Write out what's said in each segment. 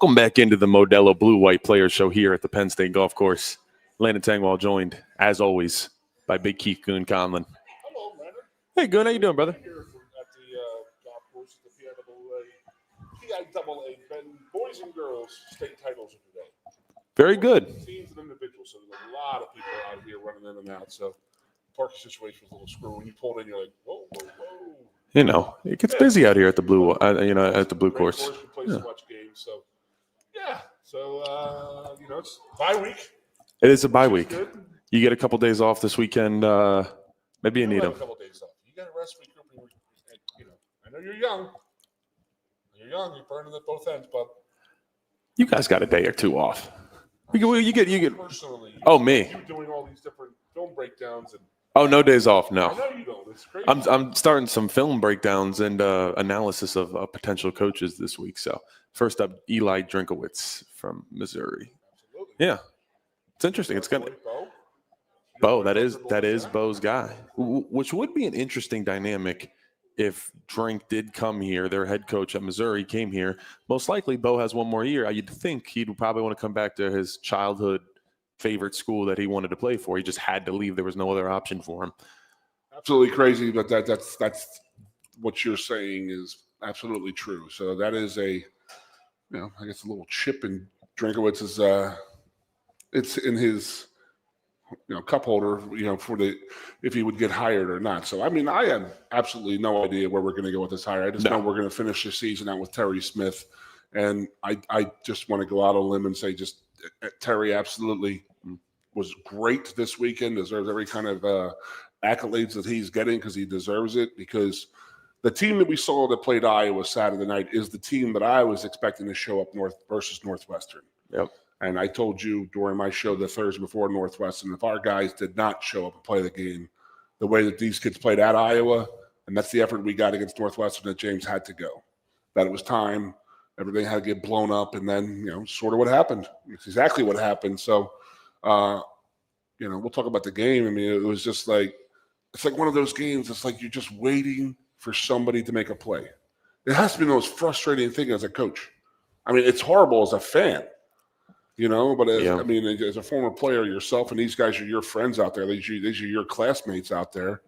Welcome back into the Modelo Blue White Players Show here at the Penn State Golf Course. Landon Tangwall joined, as always, by Big Keith Goon Conlon. Hello, Leonard. Hey, Goon, how you doing, brother? Here at the golf course at the PIAA Penn Boys and Girls State Titles of the day. Very good. Teams and individuals, so there's a lot of people out here running in and out. So parking situation was a little screwy. When you pulled in, you're like, whoa, whoa, whoa. You know, it gets busy out here at the Blue, at the Blue Course. Good place to watch games. So yeah, so it's bye week. It is a bye week. Good. You get a couple days off this weekend. Maybe you need them. A couple days off. You got to rest, regroup. I know you're young. You're burning at both ends, but you guys got a day or two off. You get. Personally, me. You doing all these different film breakdowns and. Oh, no days off. No. I know you don't. It's crazy. I'm starting some film breakdowns and analysis of potential coaches this week. So first up, Eli Drinkowitz from Missouri. Absolutely. Yeah, it's interesting. It's gonna Bo. That is Bo's guy, which would be an interesting dynamic if Drink did come here. Their head coach at Missouri came here. Most likely, Bo has one more year. You'd think he'd probably want to come back to his childhood favorite school that he wanted to play for. He just had to leave. There was no other option for him. Absolutely crazy, but that's what you're saying is absolutely true. So that is I guess a little chip in Drinkowitz's it's in his cup holder, for if he would get hired or not. So I mean, I have absolutely no idea where we're going to go with this hire. I just know we're going to finish the season out with Terry Smith, and I just want to go out on a limb and say just Terry absolutely was great this weekend, deserves every kind of accolades that he's getting because he deserves it, because the team that we saw that played Iowa Saturday night is the team that I was expecting to show up north versus Northwestern. Yep. And I told you during my show the Thursday before Northwestern, if our guys did not show up and play the game the way that these kids played at Iowa, and that's the effort we got against Northwestern, that James had to go, that it was time. Everything had to get blown up, and then, sort of what happened. It's exactly what happened. So, we'll talk about the game. I mean, it was just like, it's like one of those games. It's like you're just waiting for somebody to make a play. It has to be the most frustrating thing as a coach. I mean, it's horrible as a fan, but as a former player yourself, and these guys are your friends out there. These are your classmates out there.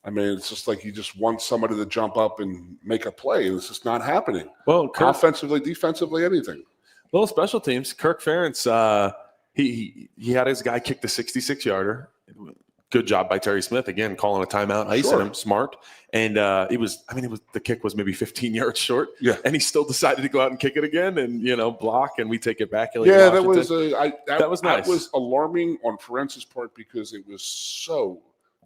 I mean, it's just like you just want somebody to jump up and make a play, and it's just not happening. Well, offensively, defensively, anything. Well, special teams. Kirk Ferentz, he had his guy kick the 66-yarder. Good job by Terry Smith, again, calling a timeout, icing him, smart. And the kick was maybe 15 yards short. Yeah. And he still decided to go out and kick it again and, block, and we take it back. Yeah, that was nice. That was alarming on Ferentz's part because it was so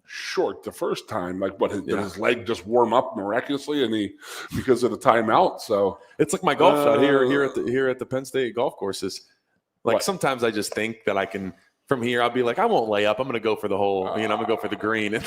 short the first time. Like, did his leg just warm up miraculously, and because of the timeout? So it's like my golf shot here at the Penn State golf courses. Like, sometimes I just think that I can. From here, I'll be like, I won't lay up. I'm going to go for the hole. I'm going to go for the green, and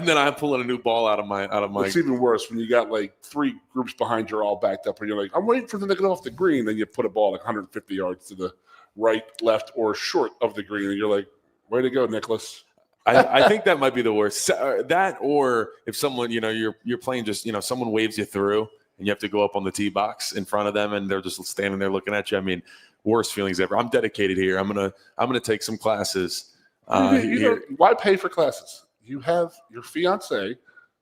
then I'm pulling a new ball out of my. It's even worse when you got like three groups behind you all backed up, and you're like, I'm waiting for them to get off the green. Then you put a ball like 150 yards to the right, left, or short of the green, and you're like, way to go, Nicholas. I think that might be the worst. That, or if someone, you're playing just, someone waves you through, and you have to go up on the tee box in front of them, and they're just standing there looking at you. I mean, worst feelings ever. I'm dedicated here. I'm gonna take some classes. Why pay for classes? You have your fiance,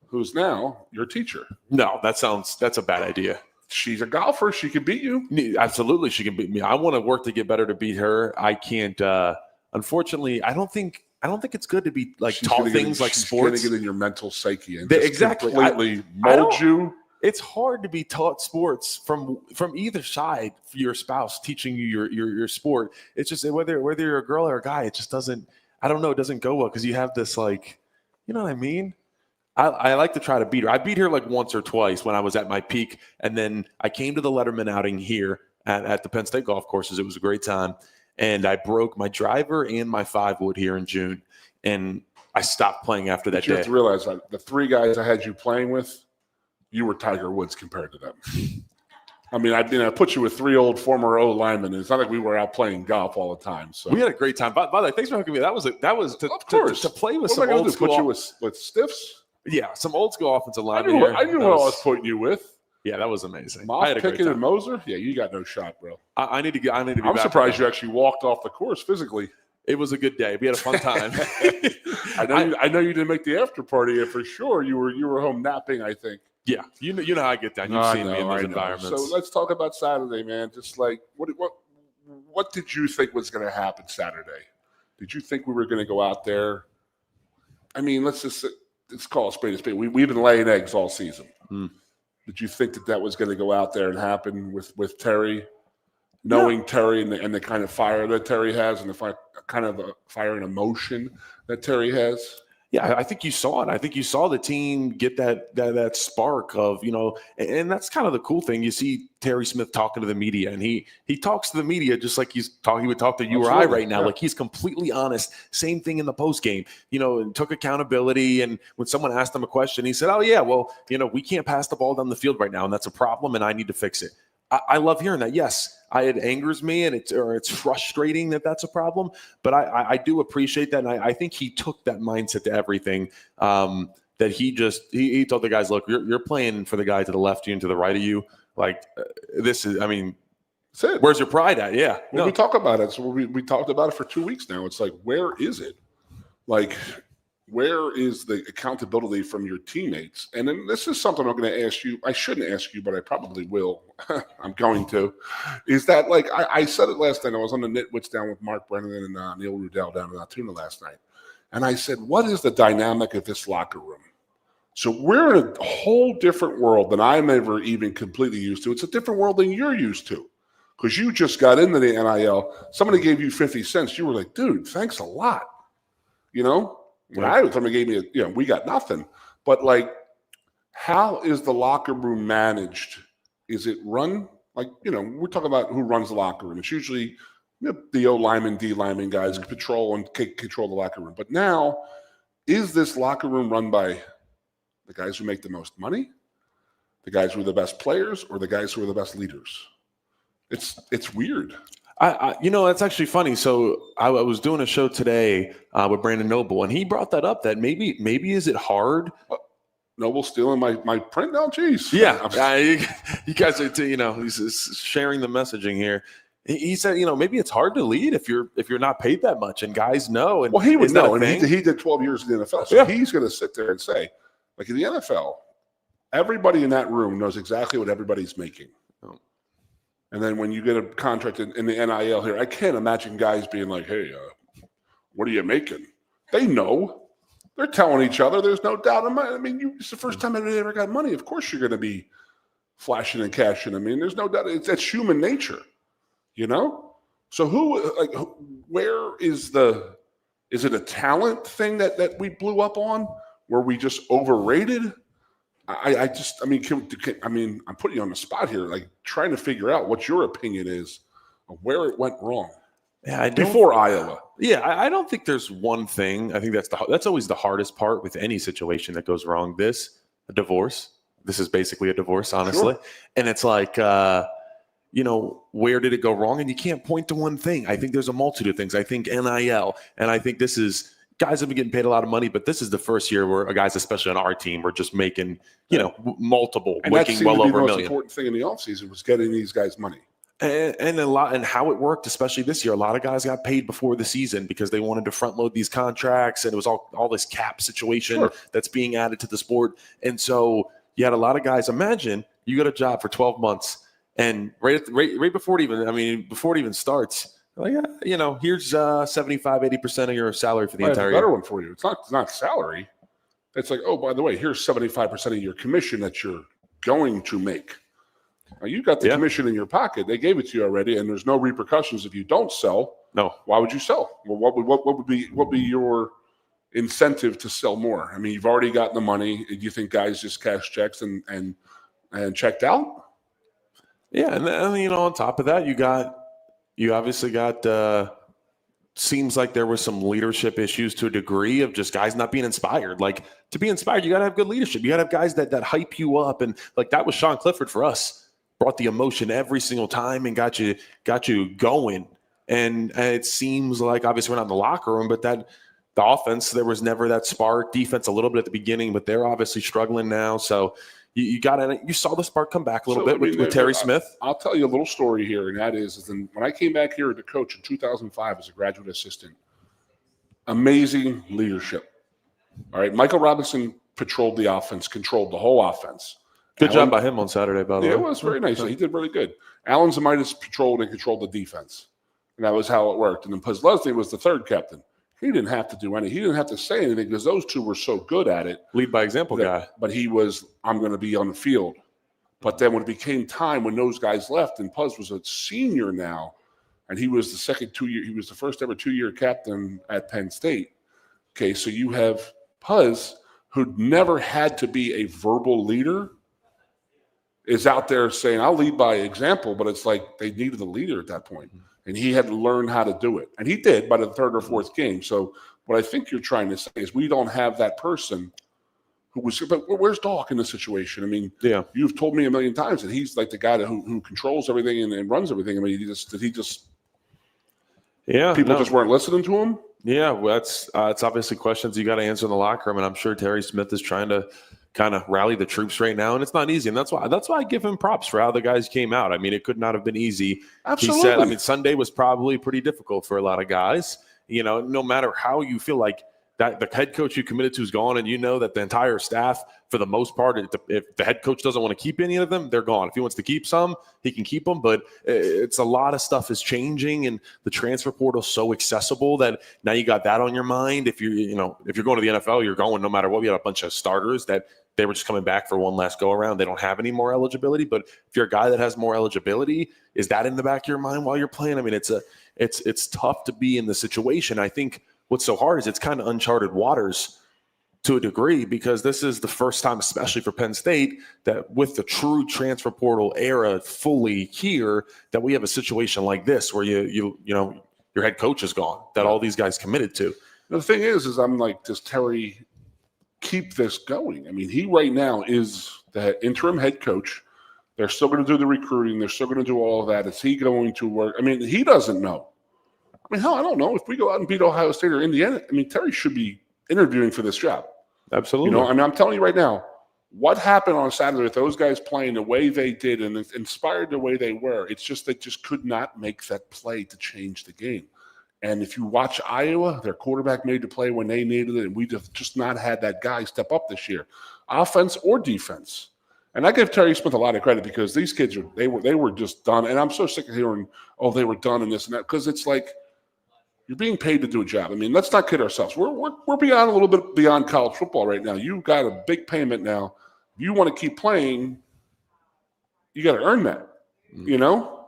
who's now your teacher. No, that's a bad idea. She's a golfer. She can beat you. Absolutely, she can beat me. I want to work to get better to beat her. I can't. Unfortunately, I don't think it's good to be like taught things like sports. She's going to get in your mental psyche and exactly completely mold you. It's hard to be taught sports from either side for your spouse teaching you your sport. It's just whether you're a girl or a guy, it just doesn't. I don't know. It doesn't go well because you have this like, you know what I mean? I like to try to beat her. I beat her like once or twice when I was at my peak, and then I came to the Letterman outing here at the Penn State golf courses. It was a great time, and I broke my driver and my 5-wood here in June, and I stopped playing after that day. You have to realize the three guys I had you playing with, you were Tiger Woods compared to them. I mean, I put you with three old former O linemen. It's not like we were out playing golf all the time. So we had a great time. By the way, thanks for hooking me. That was to play with some old school. Put you with stiffs. Yeah, some old school offensive linemen. I knew what I was putting you with. Yeah, that was amazing. I Moss, had a great Pickett, and time. Moser? Yeah, you got no shot, bro. I need to be I'm back surprised again. you actually walked off the course physically. It was a good day. We had a fun time. I know you didn't make the after party for sure. You were home napping, I think. Yeah, you know how I get down. You've I seen me in know, those I know. environments. So let's talk about Saturday, man. Just like what did you think was going to happen Saturday? Did you think we were going to go out there? I mean, let's call a spade a spade. We've been laying eggs all season. Did you think that was going to go out there and happen with Terry, knowing Terry and the kind of fire that Terry has and the kind of fire and emotion that Terry has? Yeah, I think you saw it. I think you saw the team get that spark of, and that's kind of the cool thing. You see Terry Smith talking to the media, and he talks to the media just like he would talk to you or I right now. Yeah. Like he's completely honest. Same thing in the post game, and took accountability. And when someone asked him a question, he said, "Oh yeah, well, we can't pass the ball down the field right now, and that's a problem, and I need to fix it." I love hearing that. Yes, it angers me, and it's frustrating that that's a problem. But I do appreciate that, and I think he took that mindset to everything. That he told the guys, look, you're playing for the guy to the left of you and to the right of you. Like this is, I mean, where's your pride at? Yeah, we talk about it. So we talked about it for 2 weeks now. It's like, where is it? Like, where is the accountability from your teammates? And then this is something I'm going to ask you. I shouldn't ask you, but I probably will. I'm going to. Is that like I said it last night. I was on the Nitwits down with Mark Brennan and Neil Rudell down in Altoona last night. And I said, what is the dynamic of this locker room? So we're in a whole different world than I'm ever even completely used to. It's a different world than you're used to because you just got into the NIL. Somebody gave you 50 cents. You were like, dude, thanks a lot. When somebody gave me we got nothing. But like, how is the locker room managed? Is it run like, we're talking about who runs the locker room. It's usually the O lineman, D lineman guys control the locker room. But now, is this locker room run by the guys who make the most money, the guys who are the best players, or the guys who are the best leaders? It's weird. That's actually funny. So I was doing a show today with Brandon Noble, and he brought that up that maybe is it hard? Noble stealing my print now? Jeez. Yeah. You guys are, he's sharing the messaging here. He said, maybe it's hard to lead if you're not paid that much, and guys know. And well, he would know, and he did 12 years in the NFL, so he's going to sit there and say, like in the NFL, everybody in that room knows exactly what everybody's making. And then when you get a contract in the NIL here, I can't imagine guys being like, hey, what are you making? They know. They're telling each other. There's no doubt. I mean, it's the first time anybody ever got money. Of course you're going to be flashing and cashing. I mean, there's no doubt. That's human nature, So where is is it a talent thing that we blew up on? Were we just overrated? I'm putting you on the spot here, like trying to figure out what your opinion is of where it went wrong. Yeah, before Iowa. Yeah, I don't think there's one thing. I think that's always the hardest part with any situation that goes wrong. A divorce. This is basically a divorce, honestly. Sure. And it's like, where did it go wrong? And you can't point to one thing. I think there's a multitude of things. I think NIL, and I think this is. Guys have been getting paid a lot of money, but this is the first year where guys, especially on our team, were just making, multiple, and making well over $1 million. The most important thing in the offseason was getting these guys money. And how it worked, especially this year, a lot of guys got paid before the season because they wanted to front load these contracts, and it was all this cap situation that's being added to the sport. And so you had a lot of guys. Imagine you got a job for 12 months, and right before it even starts. Like, here's 75-80% of your salary for the entire year. Better one for you. It's not salary. It's like, oh, by the way, here's 75% of your commission that you're going to make. Now, you got the commission in your pocket. They gave it to you already, and there's no repercussions if you don't sell. No. Why would you sell? Well, what would be your incentive to sell more? I mean, you've already gotten the money. Do you think guys just cash checks and checked out? Yeah, and then, on top of that, you obviously got seems like there was some leadership issues to a degree of just guys not being inspired. Like, to be inspired, you got to have good leadership. You got to have guys that hype you up. And like, that was Sean Clifford for us. Brought the emotion every single time and got you going. And it seems like, obviously we're not in the locker room, but that the offense, there was never that spark. Defense a little bit at the beginning, but they're obviously struggling now. So, you saw the spark come back a little So, bit with Terry Smith. I'll tell you a little story here, and that is when I came back here to coach in 2005 as a graduate assistant, amazing leadership. All right, Michael Robinson patrolled the offense, controlled the whole offense. Good job by him on Saturday, by the way. It was very nice. He did really good. Alan Zamitis patrolled and controlled the defense, and that was how it worked. And then Puz Leslie was the third captain. He didn't have to do anything. He didn't have to say anything because those two were so good at it. Lead by example guy. But he was, I'm going to be on the field. But then when it became time when those guys left, and Puz was a senior now, and he was he was the first ever 2-year captain at Penn State. Okay, so you have Puz, who never had to be a verbal leader, is out there saying, I'll lead by example, but it's like they needed a leader at that point. And he had to learn how to do it. And he did by the third or fourth game. So what I think you're trying to say is we don't have that person who was – but where's Doc in this situation? I mean, you've told me a million times that he's like the guy who controls everything and runs everything. I mean, people just weren't listening to him? Yeah, well, it's obviously questions you got to answer in the locker room, and I'm sure Terry Smith is trying to kind of rally the troops right now, and it's not easy, and that's why I give him props for how the guys came out. I mean, it could not have been easy. Absolutely. He said, I mean, Sunday was probably pretty difficult for a lot of guys. You know, no matter how you feel like that the head coach you committed to is gone, and you know that the entire staff, for the most part, if the head coach doesn't want to keep any of them, they're gone. If he wants to keep some, he can keep them. But it's a lot of stuff is changing, and the transfer portal is so accessible that now you got that on your mind. If you're going to the NFL, you're going no matter what. We had a bunch of starters that they were just coming back for one last go around. They don't have any more eligibility. But if you're a guy that has more eligibility, is that in the back of your mind while you're playing? I mean, it's tough to be in the situation. I think what's so hard is it's kind of uncharted waters to a degree, because this is the first time, especially for Penn State, that with the true transfer portal era fully here, that we have a situation like this where you know your head coach is gone, that all these guys committed to. The thing is I'm like, does Terry keep this going? I mean, he right now is the interim head coach. They're still going to do the recruiting. They're still going to do all of that. Is he going to work? I mean, he doesn't know. I mean, hell, I don't know. If we go out and beat Ohio State or Indiana, I mean, Terry should be interviewing for this job. Absolutely. You know, I mean, I'm telling you right now, what happened on Saturday with those guys playing the way they did and inspired the way they were, it's just they just could not make that play to change the game. And if you watch Iowa, their quarterback made the play when they needed it, and we just not had that guy step up this year, offense or defense. And I give Terry Smith a lot of credit because these kids they were just done. And I'm so sick of hearing, oh, they were done and this and that, because it's like you're being paid to do a job. I mean, let's not kid ourselves. We're beyond a little bit beyond college football right now. You've got a big payment now. If you want to keep playing, you got to earn that. You know.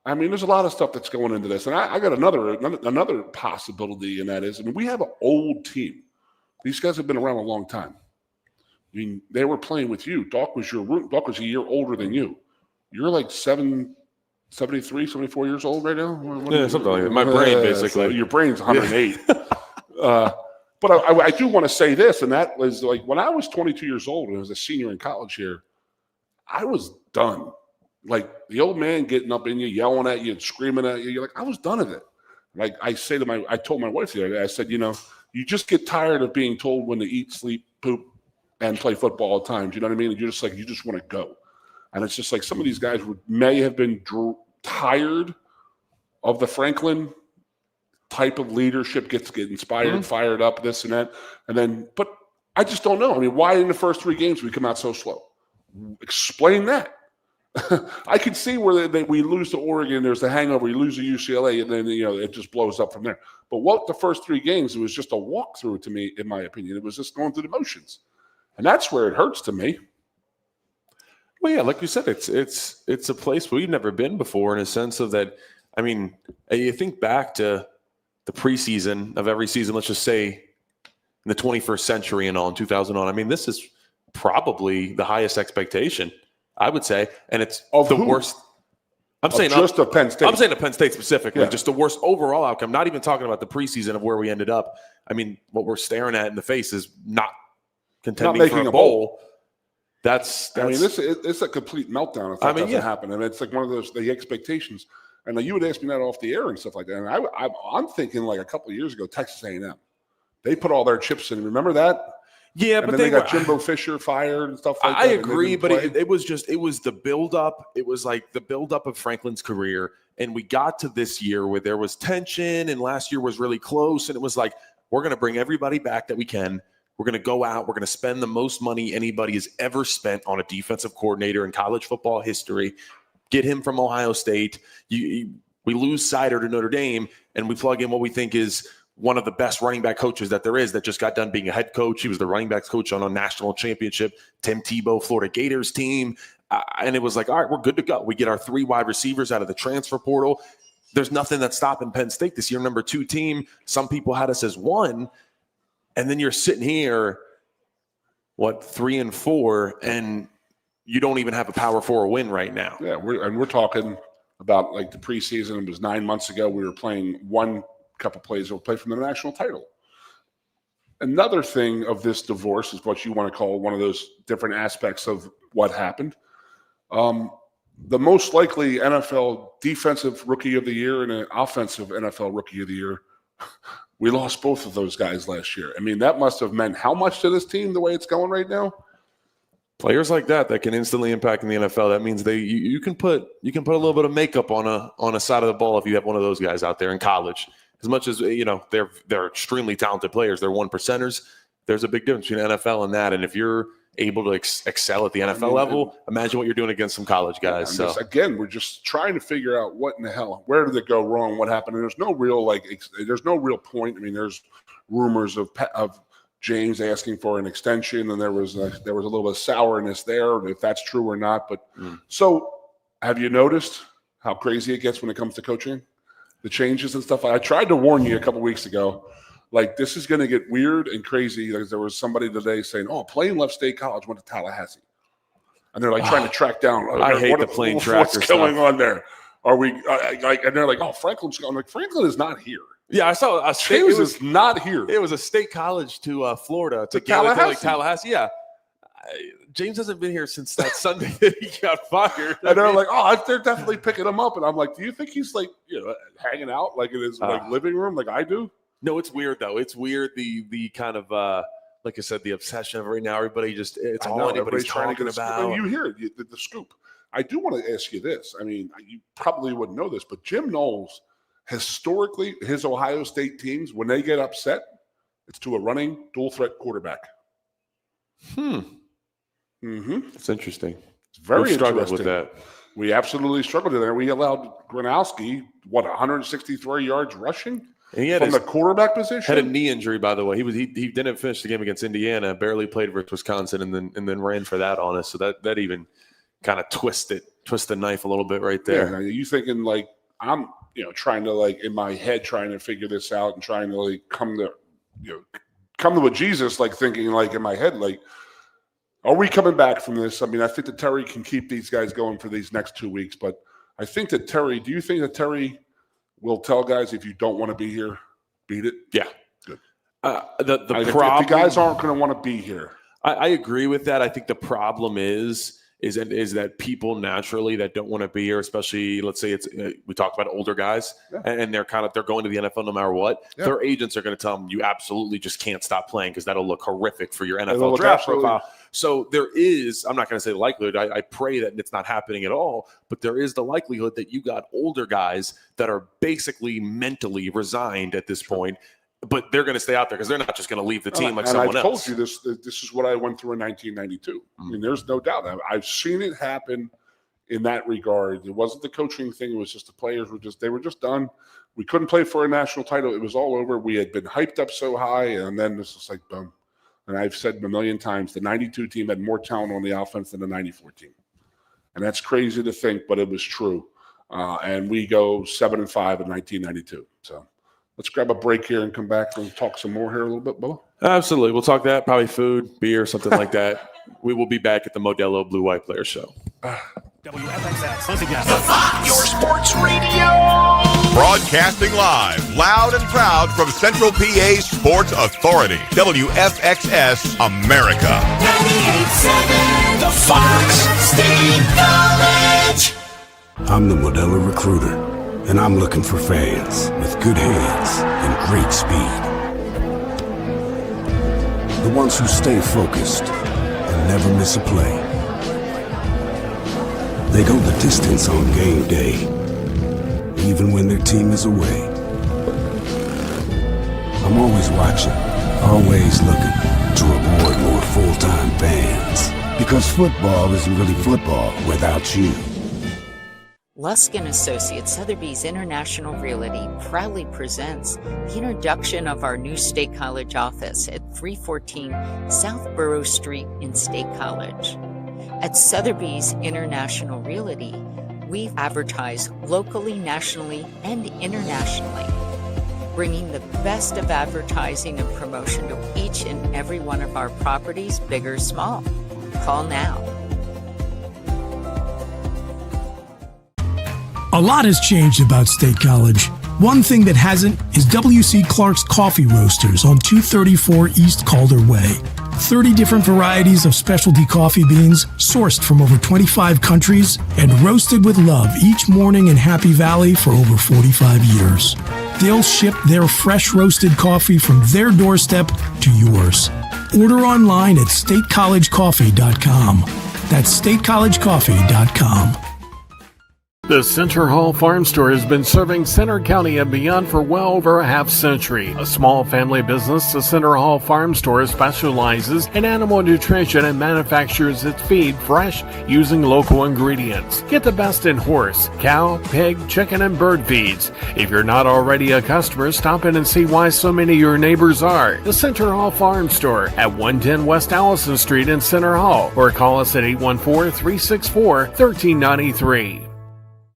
I mean, there's a lot of stuff that's going into this. And I got another possibility, and that is, I mean, we have an old team. These guys have been around a long time. I mean, they were playing with you. Doc was a year older than you. You're like 73, 74 years old right now? Yeah, something like that. My brain, basically. So your brain's 108. But I do want to say this, and that was like when I was 22 years old and I was a senior in college here, I was done. Like the old man getting up in you, yelling at you and screaming at you. You're like, I was done with it. Like I told my wife the other day, I said, you know, you just get tired of being told when to eat, sleep, poop, and play football all the time. You know what I mean? And you're just like, you just want to go. And it's just like some of these guys may have been tired of the Franklin type of leadership, get inspired, fired up, this and that. But I just don't know. I mean, why in the first 3 games we come out so slow? Explain that. I can see where we lose to Oregon, there's the hangover, we lose to UCLA, and then, you know, it just blows up from there. But what the first 3 games, it was just a walkthrough to me, in my opinion. It was just going through the motions. And that's where it hurts to me. Well, yeah, like you said, it's a place where we've never been before, in a sense of that. I mean, you think back to the preseason of every season, let's just say in the 21st century and all, in 2000 on. I mean, this is probably the highest expectation, I would say, and it's of the who? worst. I'm saying just of Penn State. I'm saying of Penn State specifically, yeah. Just the worst overall outcome. Not even talking about the preseason of where we ended up. I mean, what we're staring at in the face is not contending for a bowl. That's. I mean, it's a complete meltdown if that doesn't happen. I mean, it's like one of those the expectations. And you would ask me that off the air and stuff like that. And I'm thinking like a couple of years ago, Texas A&M, they put all their chips in. Remember that? Yeah, and but then they got Jimbo Fisher fired and stuff like that. I agree, but it was the buildup. It was like the buildup of Franklin's career. And we got to this year where there was tension, and last year was really close. And it was like, we're going to bring everybody back that we can. We're going to go out. We're going to spend the most money anybody has ever spent on a defensive coordinator in college football history. Get him from Ohio State. We lose Sider to Notre Dame, and we plug in what we think is one of the best running back coaches that there is, that just got done being a head coach. He was the running backs coach on a national championship, Tim Tebow, Florida Gators team. And it was like, all right, we're good to go. We get our 3 wide receivers out of the transfer portal. There's nothing that's stopping Penn State this year, number 2 team. Some people had us as 1. And then you're sitting here, 3-4, and you don't even have a Power 4 win right now. Yeah, we're talking about like the preseason. It was 9 months ago. We were playing one couple plays. We'll play from the national title. Another thing of this divorce is what you want to call one of those different aspects of what happened. The most likely NFL defensive rookie of the year and an offensive NFL rookie of the year, we lost both of those guys last year. I mean, that must have meant how much to this team the way it's going right now? Players like that can instantly impact in the NFL. That means you can put a little bit of makeup on a side of the ball if you have one of those guys out there in college. As much as they're extremely talented players, they're 1%ers. There's a big difference between NFL and that. And if you're able to excel at the NFL level, imagine what you're doing against some college guys. We're just trying to figure out what in the hell, where did it go wrong, what happened. And there's no real point. I mean, there's rumors of James asking for an extension, and there was a little bit of sourness there, if that's true or not. But So, have you noticed how crazy it gets when it comes to coaching? The changes and stuff. I tried to warn you a couple weeks ago. Like, this is going to get weird and crazy. There was somebody today saying, playing Left State College went to Tallahassee. And they're like trying to track down. I hate the plane tracker. What's going on there? Are we and they're like, Franklin's going. Like, Franklin is not here. Yeah, I saw James is not here. It was a state college to Florida. To Tallahassee. Tallahassee, yeah. James hasn't been here since that Sunday that he got fired. And they're like, they're definitely picking him up. And I'm like, do you think he's like, hanging out like in his living room like I do? No, it's weird though. It's weird the kind of like I said, the obsession of right now. Everybody it's all anybody's talking about. You hear it, the scoop. I do want to ask you this. I mean, you probably wouldn't know this, but Jim Knowles, historically, his Ohio State teams, when they get upset, it's to a running dual threat quarterback. It's interesting. It's very interesting. With that. We absolutely struggled there. We allowed Gronowski, 163 yards rushing from the quarterback position. Had a knee injury, by the way. He didn't finish the game against Indiana. Barely played versus Wisconsin, and then ran for that on us. So that even kind of twist the knife a little bit right there. Yeah, you thinking like I'm trying to in my head trying to figure this out and trying to come to with Jesus, thinking in my head are we coming back from this? I mean, I think that Terry can keep these guys going for these next 2 weeks, but I think that do you think that Terry will tell guys if you don't want to be here, beat it? Yeah. Good. The problem, if the guys aren't going to want to be here. I agree with that. I think the problem is that people naturally that don't want to be here, especially let's say we talked about older guys, and they're going to the NFL no matter what. Yeah. Their agents are going to tell them you absolutely just can't stop playing because that'll look horrific for your NFL draft profile. So there is, I'm not going to say the likelihood. I pray that it's not happening at all, but there is the likelihood that you got older guys that are basically mentally resigned at this point. But they're going to stay out there because they're not just going to leave the team like someone else. I told you this is what I went through in 1992. I mean, there's no doubt. I've seen it happen in that regard. It wasn't the coaching thing. It was just the players were just done. We couldn't play for a national title. It was all over. We had been hyped up so high, and then this is boom. And I've said a million times, the 92 team had more talent on the offense than the 94 team. And that's crazy to think, but it was true. And we go 7-5 in 1992. So let's grab a break here and come back and talk some more here a little bit, Bubba. Absolutely. We'll talk that, probably food, beer, something like that. We will be back at the Modelo Blue White Player Show. WFXX. Once again, the Fox, your sports radio. Broadcasting live, loud and proud from Central PA Sports Authority. WFXS America. 98.7, the Fox State College. I'm the Modelo Recruiter, and I'm looking for fans with good hands and great speed. The ones who stay focused and never miss a play. They go the distance on game day, even when their team is away. I'm always watching, always looking to reward more full-time fans. Because football isn't really football without you. Lusk & Associates Sotheby's International Realty proudly presents the introduction of our new State College office at 314 South Borough Street in State College. At Sotheby's International Realty, we advertise locally, nationally, and internationally, bringing the best of advertising and promotion to each and every one of our properties, big or small. Call now. A lot has changed about State College. One thing that hasn't is W.C. Clark's Coffee Roasters on 234 East Calder Way. 30 different varieties of specialty coffee beans sourced from over 25 countries and roasted with love each morning in Happy Valley for over 45 years. They'll ship their fresh roasted coffee from their doorstep to yours. Order online at statecollegecoffee.com. That's statecollegecoffee.com. The Center Hall Farm Store has been serving Center County and beyond for well over a half century. A small family business, the Center Hall Farm Store specializes in animal nutrition and manufactures its feed fresh using local ingredients. Get the best in horse, cow, pig, chicken, and bird feeds. If you're not already a customer, stop in and see why so many of your neighbors are. The Center Hall Farm Store at 110 West Allison Street in Center Hall, or call us at 814-364-1393.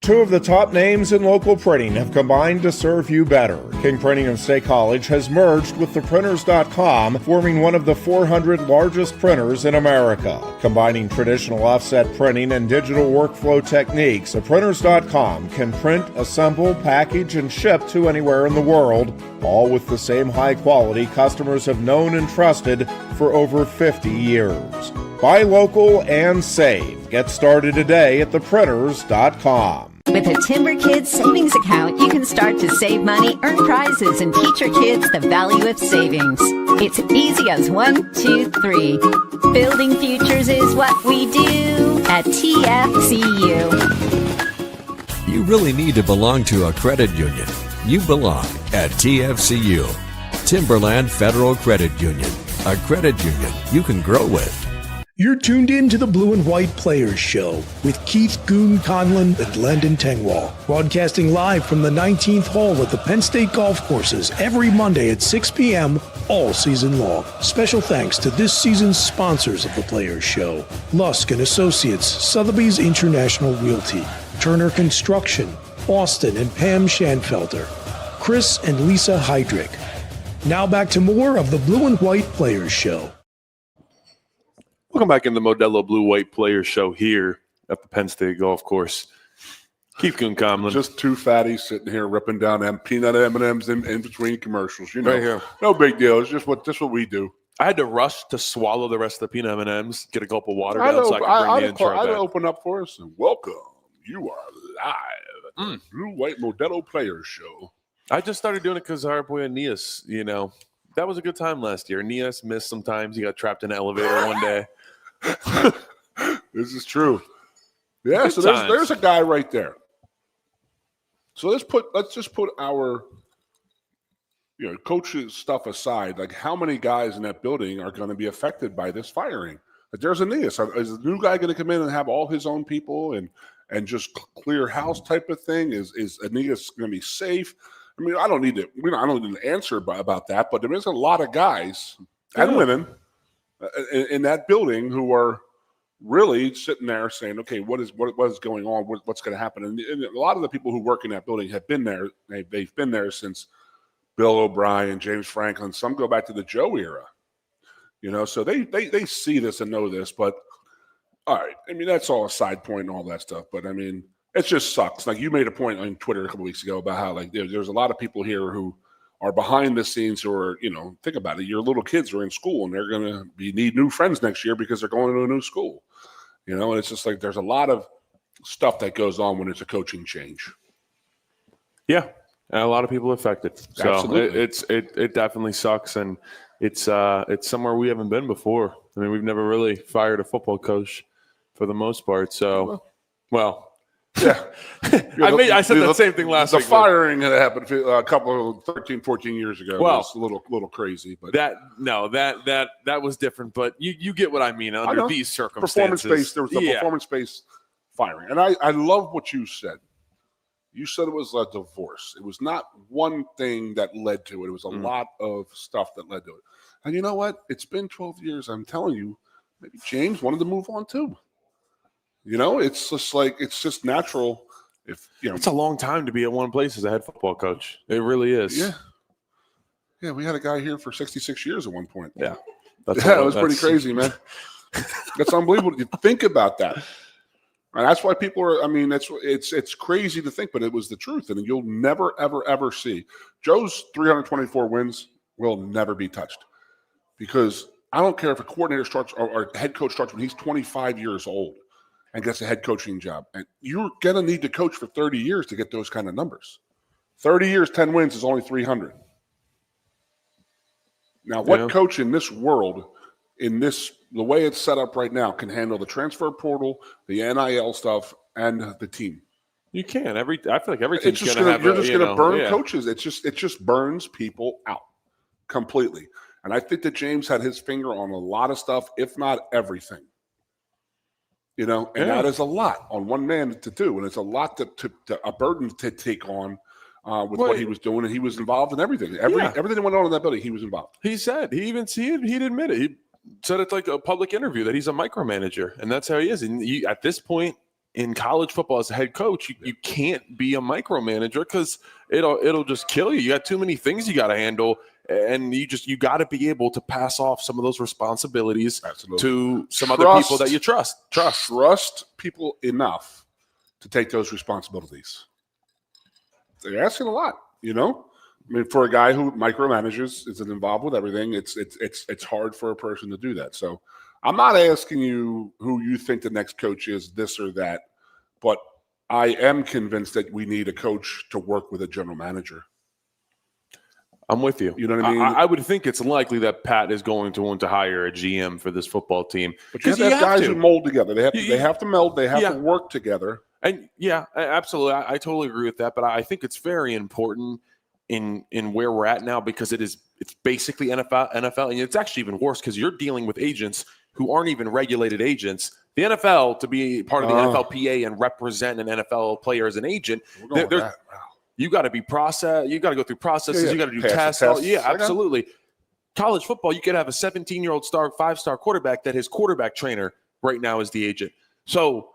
Two of the top names in local printing have combined to serve you better. King Printing of State College has merged with theprinters.com, forming one of the 400 largest printers in America. Combining traditional offset printing and digital workflow techniques, theprinters.com can print, assemble, package, and ship to anywhere in the world, all with the same high quality customers have known and trusted for over 50 years. Buy local and save. Get started today at theprinters.com. With a Timber Kids savings account, you can start to save money, earn prizes, and teach your kids the value of savings. It's easy as 1, 2, 3. Building futures is what we do at TFCU. You really need to belong to a credit union. You belong at TFCU, Timberland Federal Credit Union, a credit union you can grow with. You're tuned in to the Blue and White Players Show with Keith Goon Conlon and Landon Tengwall, broadcasting live from the 19th hole at the Penn State Golf Courses every Monday at 6 p.m. all season long. Special thanks to this season's sponsors of the Players Show: Lusk & Associates, Sotheby's International Realty, Turner Construction, Austin and Pam Schanfelter, Chris and Lisa Heydrich. Now back to more of the Blue and White Players Show. Welcome back in the Modelo Blue White Players Show here at the Penn State Golf Course. Keith Conlon. Just two fatties sitting here ripping down them peanut M&Ms in between commercials. You know, Right here. No big deal. It's just what we do. I had to rush to swallow the rest of the peanut M&Ms, get a gulp of water down so I could bring the intro I'd back. open up for us and welcome. You are live at the Blue White Modelo Players Show. I just started doing it because our boy Aeneas, that was a good time last year. Aeneas missed sometimes. He got trapped in an elevator one day. This is true. Yeah, Good so times. there's a guy right there. So let's just put our coaches stuff aside. Like, how many guys in that building are going to be affected by this firing? Like, there's Aeneas. Is the new guy going to come in and have all his own people and just clear house type of thing? Is Aeneas going to be safe? I mean, I don't need an answer about that, but there is a lot of guys and women in that building who are really sitting there saying, okay, what is going on? What's going to happen? And a lot of the people who work in that building have been there. They've been there since Bill O'Brien, James Franklin. Some go back to the Joe era, so they see this and know this. But all right, I mean, that's all a side point and all that stuff. But I mean, it just sucks. Like, you made a point on Twitter a couple weeks ago about how, like, there's a lot of people here who are behind the scenes who are, think about it. Your little kids are in school and they're going to need new friends next year because they're going to a new school, and it's just like there's a lot of stuff that goes on when it's a coaching change. Yeah, and a lot of people affected. So Absolutely. it definitely sucks. And, it's somewhere we haven't been before. I mean, we've never really fired a football coach for the most part. So, well. Yeah. I said the same thing last week. The firing that happened a couple of 13, 14 years ago was a little crazy. But that was different. But you get what I mean under these circumstances. Performance-based, there was a performance-based firing. And I love what you said. You said it was a divorce. It was not one thing that led to it. It was a lot of stuff that led to it. And you know what? It's been 12 years. I'm telling you, maybe James wanted to move on too. You know, it's just natural. It's a long time to be at one place as a head football coach. It really is. Yeah. We had a guy here for 66 years at one point. Yeah, it was pretty crazy, man. That's unbelievable. You think about that, and that's why people are. I mean, it's crazy to think, but it was the truth, and you'll never, ever, ever see Joe's 324 wins will never be touched because I don't care if a coordinator starts or a head coach starts when he's 25 years old and gets a head coaching job. And you're going to need to coach for 30 years to get those kind of numbers. 30 years, 10 wins is only 300. Now, what coach in this world, the way it's set up right now, can handle the transfer portal, the NIL stuff, and the team? You can. I feel like everything's going to have. You're just going to burn coaches. It just burns people out completely. And I think that James had his finger on a lot of stuff, if not everything. You know, and that is a lot on one man to do, and it's a lot a burden to take on with what he was doing, and he was involved in everything. Everything that went on in that building, he was involved. He said he'd admit it. He said it's like a public interview that he's a micromanager, and that's how he is. And at this point in college football, as a head coach, you can't be a micromanager because it'll just kill you. You got too many things you got to handle. And you got to be able to pass off some of those responsibilities to some other people that you trust. Trust people enough to take those responsibilities. They're asking a lot, you know. I mean, for a guy who micromanages, is involved with everything, it's hard for a person to do that. So, I'm not asking you who you think the next coach is, this or that, but I am convinced that we need a coach to work with a general manager. I'm with you. You know what I mean? I would think it's likely that Pat is going to want to hire a GM for this football team. But you have guys who mold together. They have to meld. They have to work together. And absolutely. I totally agree with that. But I think it's very important in where we're at now because it's basically NFL, and it's actually even worse because you're dealing with agents who aren't even regulated agents. The NFL, to be part of the NFLPA and represent an NFL player as an agent, you got to be processed. You got to go through processes. You got to do tests. Yeah, absolutely. College football, you could have a 17-year-old five-star quarterback that his quarterback trainer right now is the agent. So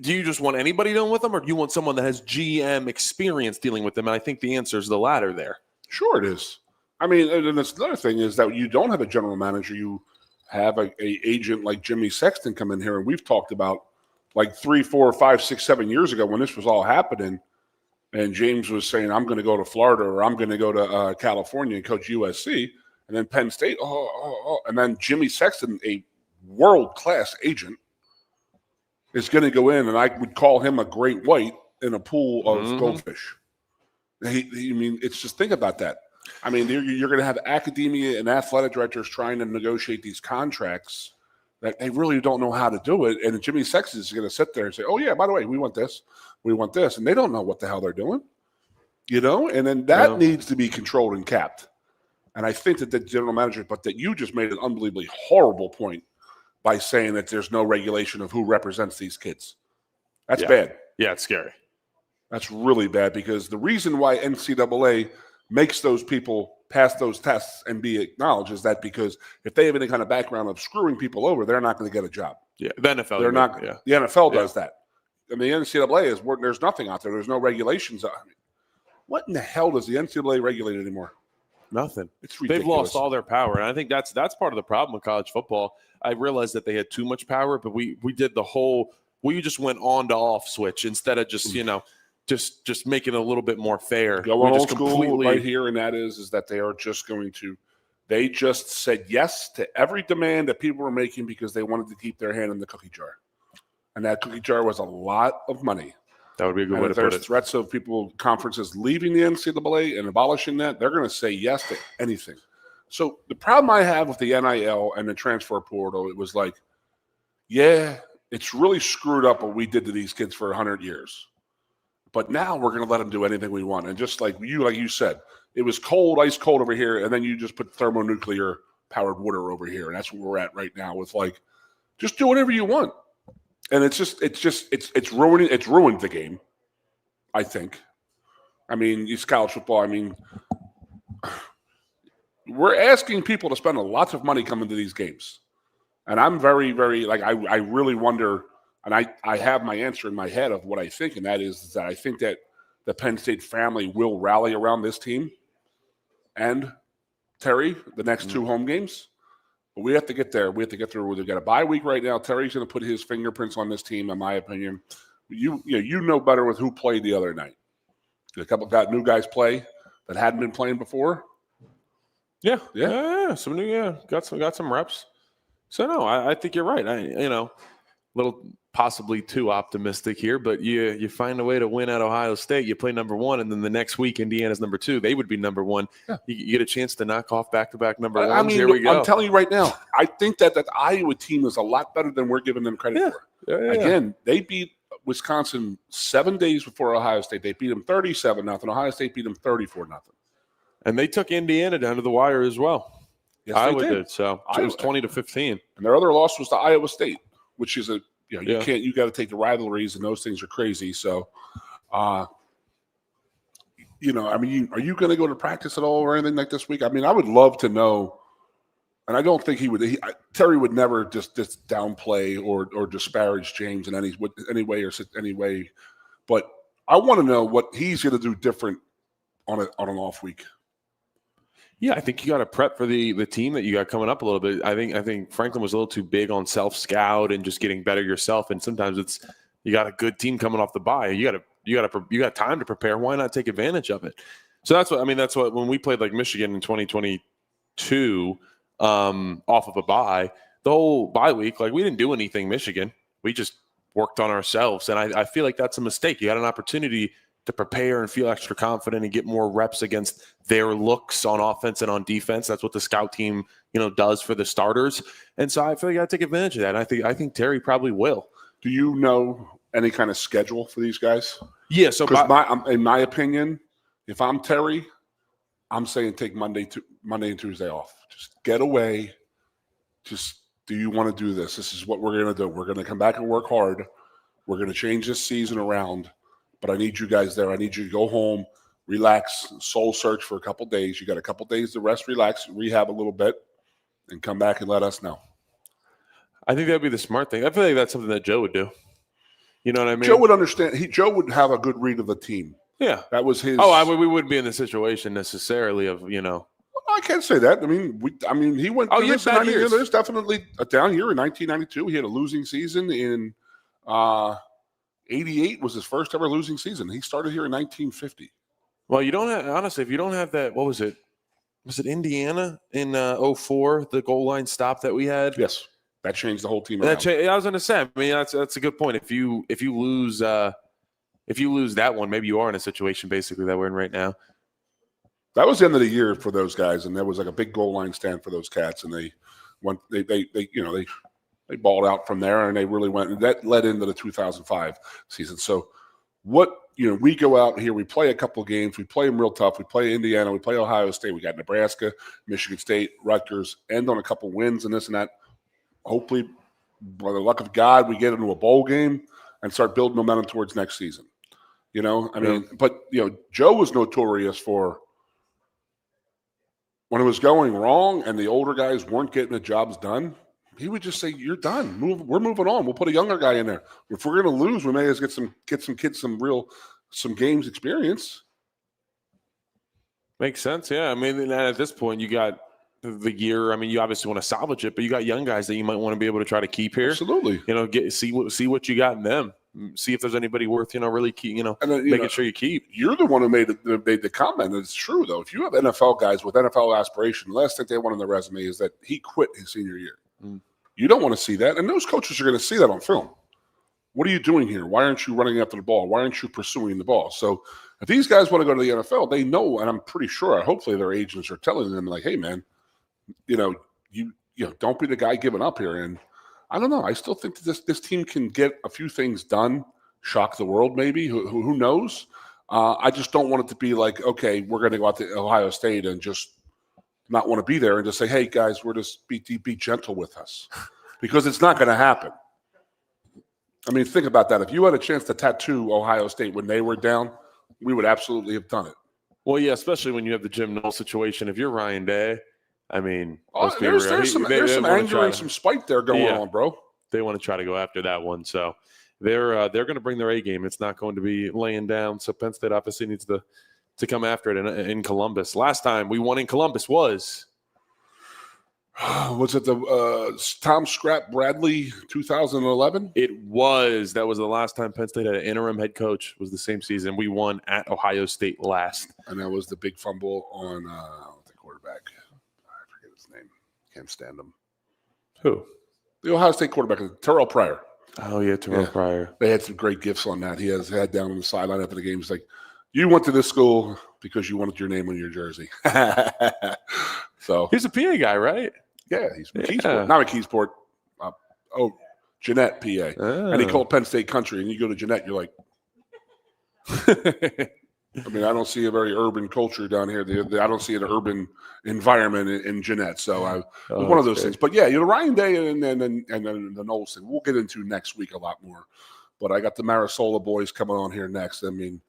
do you just want anybody dealing with them, or do you want someone that has GM experience dealing with them? And I think the answer is the latter there. Sure it is. I mean, and that's another thing is that you don't have a general manager. You have a agent like Jimmy Sexton come in here, and we've talked about like 3, 4, 5, 6, 7 years ago when this was all happening. And James was saying, I'm going to go to Florida or I'm going to go to California and coach USC. And then Penn State, and then Jimmy Sexton, a world-class agent, is going to go in, and I would call him a great white in a pool of goldfish. It's just think about that. I mean, you're going to have academia and athletic directors trying to negotiate these contracts that they really don't know how to do it. And Jimmy Sexton is going to sit there and say, oh, yeah, by the way, we want this. We want this. And they don't know what the hell they're doing, you know? And then that needs to be controlled and capped. And I think that the general manager, but that you just made an unbelievably horrible point by saying that there's no regulation of who represents these kids. That's bad. Yeah, it's scary. That's really bad because the reason why NCAA makes those people pass those tests and be acknowledged is that because if they have any kind of background of screwing people over, they're not going to get a job. Yeah, the NFL. They're not. Yeah. The NFL does that. And the NCAA is where there's nothing out there. There's no regulations. I mean, what in the hell does the NCAA regulate anymore? Nothing. It's ridiculous. They've lost all their power, and I think that's part of the problem with college football. I realized that they had too much power, but we did the whole we just went on to off switch instead of just just making it a little bit more fair. Going old school right here, and that is that they are just going to. They just said yes to every demand that people were making because they wanted to keep their hand in the cookie jar. And that cookie jar was a lot of money. That would be a good way to put it. If there's threats of conferences leaving the NCAA and abolishing that, they're going to say yes to anything. So the problem I have with the NIL and the transfer portal, it was like, yeah, it's really screwed up what we did to these kids for 100 years. But now we're going to let them do anything we want. And just like you said, it was cold, ice cold over here, and then you just put thermonuclear powered water over here. And that's what we're at right now with like, just do whatever you want. And it's ruined the game, I think. I mean, it's college football. I mean, we're asking people to spend a lot of money coming to these games. And I'm very, very, like, I really wonder, and I have my answer in my head of what I think, and that is that I think that the Penn State family will rally around this team and Terry the next two home games. But we have to get there. We have to get through. We've got a bye week right now. Terry's going to put his fingerprints on this team, in my opinion. You know better with who played the other night. A couple got new guys play that hadn't been playing before. Yeah. Got some reps. So no, I think you're right. A little possibly too optimistic here, but you find a way to win at Ohio State. You play number 1, and then the next week Indiana's number 2. They would be number 1. Yeah. You get a chance to knock off back-to-back number 1s. I mean, here we go. I'm telling you right now, I think that Iowa team is a lot better than we're giving them credit for. Yeah. Again, they beat Wisconsin 7 days before Ohio State. They beat them 37-0. Ohio State beat them 34-0. And they took Indiana down to the wire as well. Yes, Iowa did. So it was 20-15. And their other loss was to Iowa State, which is you got to take the rivalries, and those things are crazy. So, I mean, are you going to go to practice at all or anything like this week? I mean, I would love to know. And I don't think Terry would never just downplay or disparage James in any way. But I want to know what he's going to do different on an off week. Yeah, I think you got to prep for the team that you got coming up a little bit. I think Franklin was a little too big on self-scout and just getting better yourself. And sometimes you got a good team coming off the bye. You got time to prepare. Why not take advantage of it? So that's what when we played like Michigan in 2022 off of a bye, the whole bye week, like we didn't do anything Michigan. We just worked on ourselves. And I feel like that's a mistake. You got an opportunity to prepare and feel extra confident and get more reps against their looks on offense and on defense. That's what the scout team, does for the starters. And so I feel like you got to take advantage of that. And I think Terry probably will. Do you know any kind of schedule for these guys? Yeah. So in my opinion, if I'm Terry, I'm saying take Monday and Tuesday off. Just get away. Just, do you want to do this? This is what we're going to do. We're going to come back and work hard. We're going to change this season around. But I need you guys there. I need you to go home, relax, soul search for a couple days. You got a couple days to rest, relax, rehab a little bit, and come back and let us know. I think that'd be the smart thing. I feel like that's something that Joe would do. You know what I mean? Joe would understand. Joe would have a good read of the team. Yeah. That was his. We wouldn't be in the situation necessarily of, I can't say that. I mean, he went. There's definitely a down year in 1992. He had a losing season in 88 was his first ever losing season. He started here in 1950. Well, you don't have, honestly, if you don't have that, what was it? Was it Indiana in 04, the goal line stop that we had? Yes. That changed the whole team around. I was going to say, I mean, that's a good point. If you lose that one, maybe you are in a situation basically that we're in right now. That was the end of the year for those guys, and there was like a big goal line stand for those cats, and they balled out from there, and they really went. And that led into the 2005 season. So, we go out here, we play a couple of games, we play them real tough. We play Indiana, we play Ohio State, we got Nebraska, Michigan State, Rutgers, end on a couple wins and this and that. Hopefully, by the luck of God, we get into a bowl game and start building momentum towards next season. But Joe was notorious for when it was going wrong and the older guys weren't getting the jobs done. He would just say, "You're done. We're moving on. We'll put a younger guy in there. If we're going to lose, we may as well get some kids some games experience." Makes sense. Yeah. I mean, at this point, you got the year. I mean, you obviously want to salvage it, but you got young guys that you might want to be able to try to keep here. Absolutely. See what you got in them. See if there's anybody worth really keep. Making sure you keep. You're the one who made the comment. And it's true though. If you have NFL guys with NFL aspiration, the last thing they want on their resume is that he quit his senior year. You don't want to see that. And those coaches are going to see that on film. What are you doing here? Why aren't you running after the ball? Why aren't you pursuing the ball? So if these guys want to go to the NFL, they know, and I'm pretty sure, hopefully their agents are telling them like, hey, man, you don't be the guy giving up here. And I don't know. I still think that this team can get a few things done, shock the world maybe. Who knows? I just don't want it to be like, okay, we're going to go out to Ohio State and just not want to be there and just say, hey, guys, we're just be gentle with us. Because it's not going to happen. I mean, think about that. If you had a chance to tattoo Ohio State when they were down, we would absolutely have done it. Well, yeah, especially when you have the Jim Knowles situation. If you're Ryan Day, I mean, there's some anger and some spite there going on, bro. They want to try to go after that one. So they're going to bring their A game. It's not going to be laying down. So Penn State obviously needs to come after it in Columbus. Last time we won in Columbus was it the Tom Scrap Bradley 2011? It was. That was the last time Penn State had an interim head coach. Was the same season. We won at Ohio State last. And that was the big fumble on the quarterback. I forget his name. Can't stand him. Who? The Ohio State quarterback, Terrell Pryor. Oh, yeah, Terrell Pryor. They had some great gifts on that. He has had down on the sideline after the game. He's like, you went to this school because you wanted your name on your jersey. So he's a PA guy, right? Yeah, he's from Keysport. Not a Keysport. Jeanette, PA. Oh. And he called Penn State country. And you go to Jeanette, you're like, I mean, I don't see a very urban culture down here. I don't see an urban environment in Jeanette. So it was one of those things. But yeah, Ryan Day and then the Knowles thing, we'll get into next week a lot more. But I got the Marisola boys coming on here next. I mean,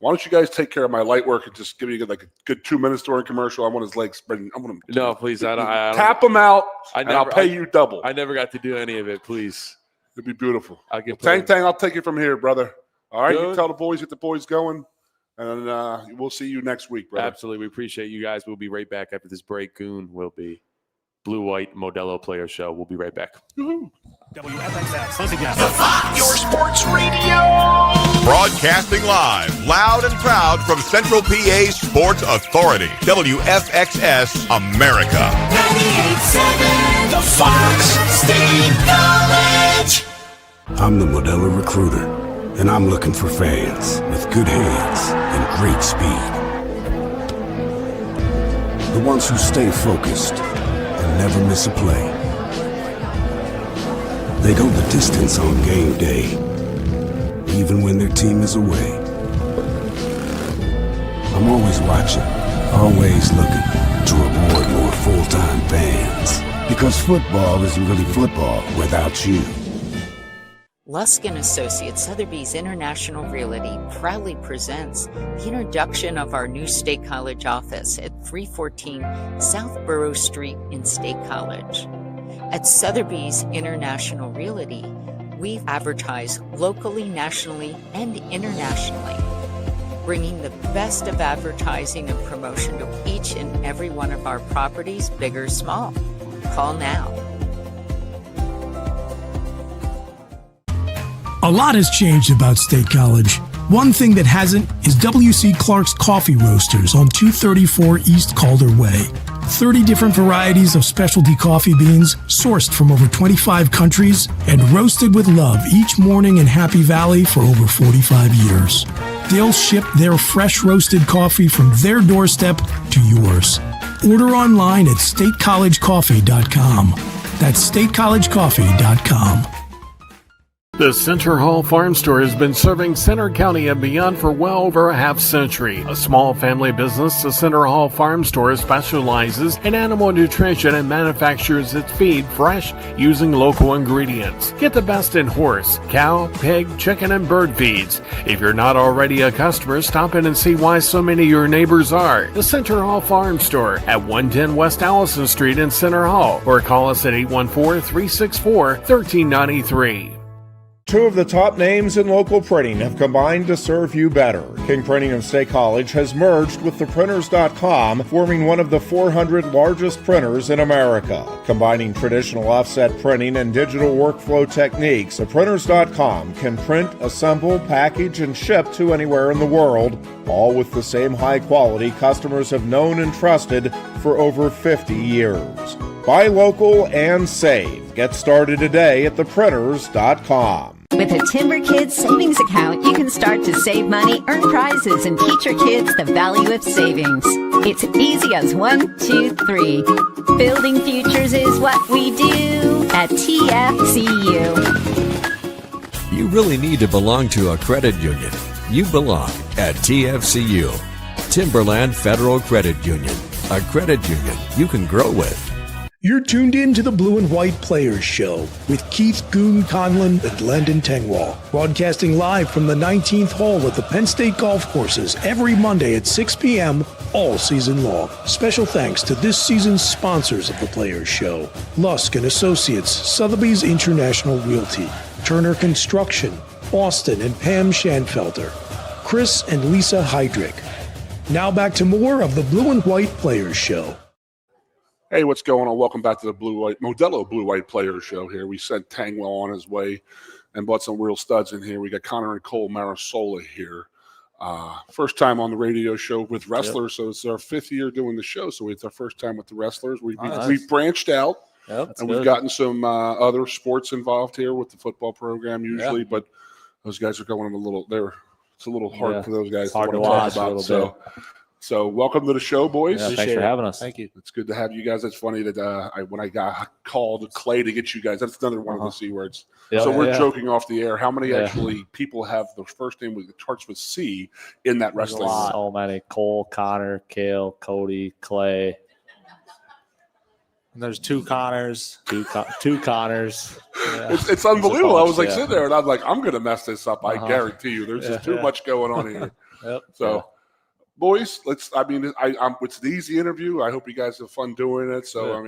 why don't you guys take care of my light work and just give me a good 2 minutes during commercial? I want his legs spreading. I want him. No, please. I tap him out, and I'll pay you double. I never got to do any of it. Please. It'd be beautiful. Tang, I'll take it from here, brother. All right, you tell the boys, get the boys going, and we'll see you next week, brother. Absolutely. We appreciate you guys. We'll be right back after this break. Goon will be Blue-White Modelo Player Show. We'll be right back. Woo-hoo. WFXX. Once again, your sports radio. Broadcasting live, loud and proud from Central PA Sports Authority. WFXS America. 98.7 The Fox State College. I'm the Modelo Recruiter, and I'm looking for fans with good hands and great speed. The ones who stay focused and never miss a play. They go the distance on game day, even when their team is away. I'm always watching, always looking to reward more full-time fans. Because football isn't really football without you. Lusk & Associates Sotheby's International Realty proudly presents the introduction of our new State College office at 314 South Borough Street in State College. At Sotheby's International Realty, we advertise locally, nationally, and internationally, bringing the best of advertising and promotion to each and every one of our properties, big or small. Call now. A lot has changed about State College. One thing that hasn't is W.C. Clark's Coffee Roasters on 234 East Calder Way. 30 different varieties of specialty coffee beans sourced from over 25 countries and roasted with love each morning in Happy Valley for over 45 years. They'll ship their fresh roasted coffee from their doorstep to yours. Order online at statecollegecoffee.com. That's statecollegecoffee.com. The Center Hall Farm Store has been serving Center County and beyond for well over a half century. A small family business, the Center Hall Farm Store specializes in animal nutrition and manufactures its feed fresh using local ingredients. Get the best in horse, cow, pig, chicken, and bird feeds. If you're not already a customer, stop in and see why so many of your neighbors are. The Center Hall Farm Store at 110 West Allison Street in Center Hall, or call us at 814-364-1393. Two of the top names in local printing have combined to serve you better. King Printing of State College has merged with theprinters.com, forming one of the 400 largest printers in America. Combining traditional offset printing and digital workflow techniques, theprinters.com can print, assemble, package, and ship to anywhere in the world, all with the same high quality customers have known and trusted for over 50 years. Buy local and save. Get started today at theprinters.com. With a Timber Kids savings account, you can start to save money, earn prizes, and teach your kids the value of savings. It's easy as 1, 2, 3. Building futures is what we do at TFCU. You really need to belong to a credit union. You belong at TFCU, Timberland Federal Credit Union, a credit union you can grow with. You're tuned in to the Blue and White Players Show with Keith Goon Conlon and Landon Tengwall, broadcasting live from the 19th hole at the Penn State Golf Courses every Monday at 6 p.m. all season long. Special thanks to this season's sponsors of the Players Show: Lusk & Associates, Sotheby's International Realty, Turner Construction, Austin and Pam Schanfelter, Chris and Lisa Heydrich. Now back to more of the Blue and White Players Show. Hey, what's going on? Welcome back to the Modelo Blue White Players Show here. We sent Tangwell on his way and brought some real studs in here. We got Connor and Cole Marasola here. First time on the radio show with wrestlers, so it's our 5th year doing the show, so it's our first time with the wrestlers. We've branched out, and we've gotten some other sports involved here with the football program usually, but those guys are going it's a little hard for those guys hard to watch about. So welcome to the show, boys. Yeah, thanks for having us. Thank you. It's good to have you guys. It's funny that when I got called Clay to get you guys, that's another one of the C words. So we're joking off the air. How many actually people have the first name that starts with C in that wrestling? So many. Cole, Connor, Kale, Cody, Clay. And there's 2 Connors. Two Connors. Yeah. It's unbelievable. I was like sitting there and I'm like, I'm going to mess this up. I guarantee you. There's just too much going on here. Boys, it's an easy interview. I hope you guys have fun doing it. So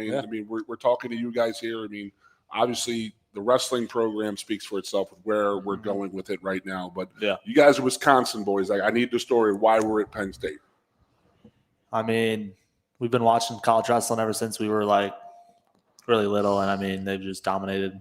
we're talking to you guys here. I mean, obviously the wrestling program speaks for itself with where we're going with it right now. But you guys are Wisconsin boys. I need the story of why we're at Penn State. I mean, we've been watching college wrestling ever since we were like really little, and I mean they've just dominated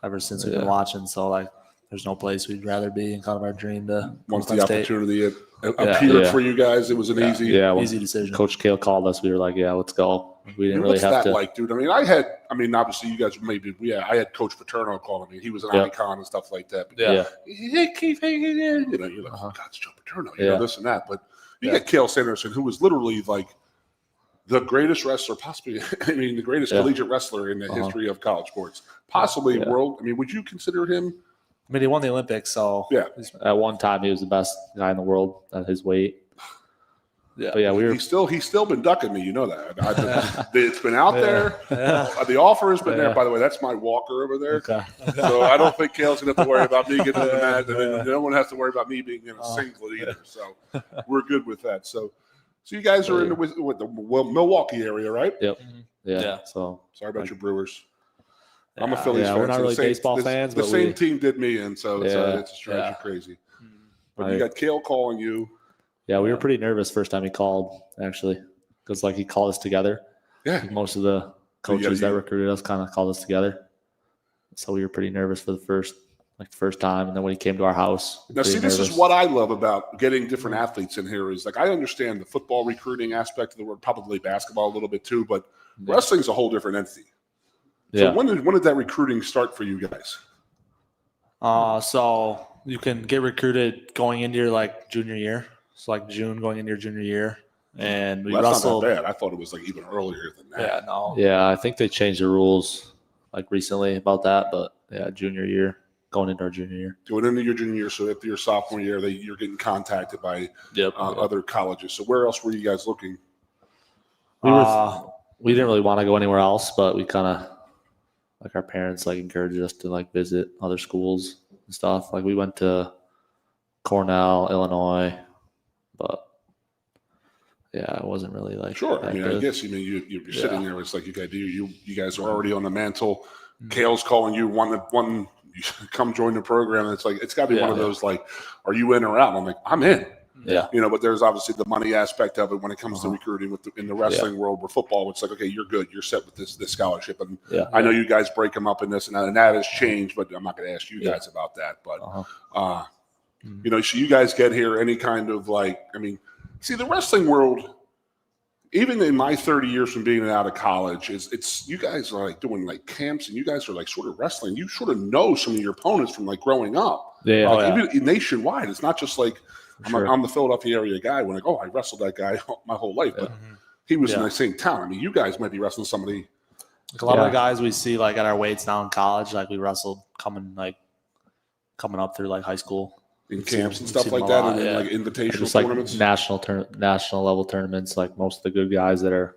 ever since we've been watching. So like, there's no place we'd rather be, and kind of our dream to once the opportunity appeared for you guys. It was an easy decision. Coach Kale called us. We were like, yeah, let's go. We didn't really have what's to. That like, dude? I mean, obviously you guys maybe, I had Coach Paterno calling me. He was an icon and stuff like that. But hey, Keith, you're like, oh, God, it's Joe Paterno, you know, this and that. But you got Cale Sanderson, who was literally like the greatest wrestler, possibly, the greatest collegiate wrestler in the history of college sports, possibly world. I mean, would you consider him? I mean, he won the Olympics, so at one time he was the best guy in the world at his weight. Yeah, but he's still been ducking me. You know that. It's been out there. The offer has been there. By the way, that's my walker over there. Okay. So I don't think Kale's gonna have to worry about me getting in the mat, and then no one has to worry about me being in a singlet either. So we're good with that. So you guys are in the Milwaukee area, right? Yep. Yeah. So sorry about your Brewers. I'm a Phillies fan. We're not really baseball fans, but the same team did me in, so it's drives you crazy. But you got Kale calling you. Yeah, we were pretty nervous first time he called, actually, because he called us together. Yeah, most of the coaches that recruited us kind of called us together, so we were pretty nervous for the first time, and then when he came to our house. Now, see, this is what I love about getting different athletes in here is I understand the football recruiting aspect of the word, probably basketball a little bit too, but wrestling's a whole different entity. So when did that recruiting start for you guys? So you can get recruited going into your junior year. So June going into your junior year. And we wrestled. That's not that bad. I thought it was even earlier than that. Yeah, no. Yeah, I think they changed the rules recently about that, but junior year, going into our junior year. Going into your junior year, so after your sophomore year, you're getting contacted by other colleges. So where else were you guys looking? We didn't really want to go anywhere else, but we kind of our parents encouraged us to visit other schools and stuff. We went to Cornell, Illinois, but it wasn't really sure. I guess you're sitting there. It's you guys are already on the mantle. Kale's calling you one you come join the program, and it's got to be one of those are you in or out? And I'm like, I'm in. Yeah. But there's obviously the money aspect of it when it comes to recruiting in the wrestling world. Where football, it's okay, you're good, you're set with this scholarship, and I know you guys break them up in this and that has changed, but I'm not going to ask you guys about that. But so you guys get here any kind of see the wrestling world. even in my 30 years from being out of college, it's you guys are like doing like camps, and you guys are like sort of wrestling. You sort of know some of your opponents from like growing up. Yeah, like, even nationwide. It's not just like I'm the Philadelphia area guy. When like, I wrestled that guy my whole life, but he was in the same town. I mean, you guys might be wrestling somebody. Like a lot of the guys we see like at our weights now in college, like we wrestled coming up through like high school. In camps and stuff like that, and then like invitational tournaments, like national level tournaments. Like most of the good guys that are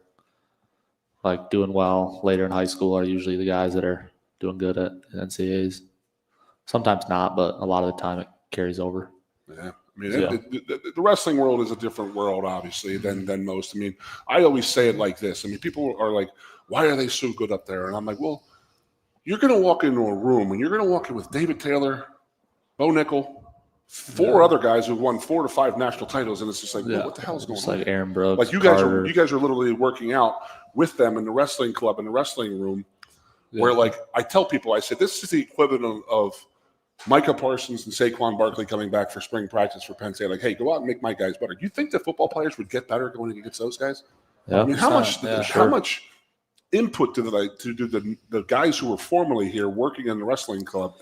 like doing well later in high school are usually the guys that are doing good at NCAAs. Sometimes not, but a lot of the time it carries over. Yeah, I mean, the wrestling world is a different world, obviously, than most. I mean, I always say it like this. I mean, people are like, "Why are they so good up there?" And I'm like, "Well, you're going to walk into a room, and you're going to walk in with David Taylor, Bo Nickel." 4 other guys who won 4 to 5 national titles, and it's just like, what the hell is going on? Like Aaron Brooks, like you guys are literally working out with them in the wrestling club in the wrestling room, where like I tell people, I said this is the equivalent of Micah Parsons and Saquon Barkley coming back for spring practice for Penn State. Like, hey, go out and make my guys better. Do you think that football players would get better going against those guys? Yeah. I mean, how much input do the guys who were formerly here working in the wrestling club,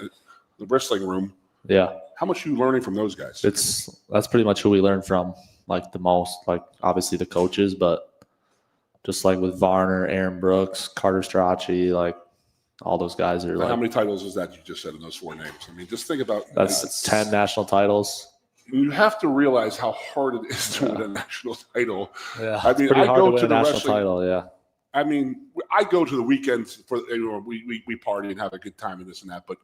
the wrestling room? Yeah. How much are you learning from those guys? That's pretty much who we learn from, like the most. Like obviously the coaches, but just like with Varner, Aaron Brooks, Carter Strachey, like all those guys are. Like, how many titles is that you just said in those 4 names? I mean, just think about that's 10 national titles. You have to realize how hard it is to win a national title. Yeah, I mean, pretty hard to win to a the national wrestling title. Yeah. I mean, I go to the weekends for we party and have a good time and this and that, but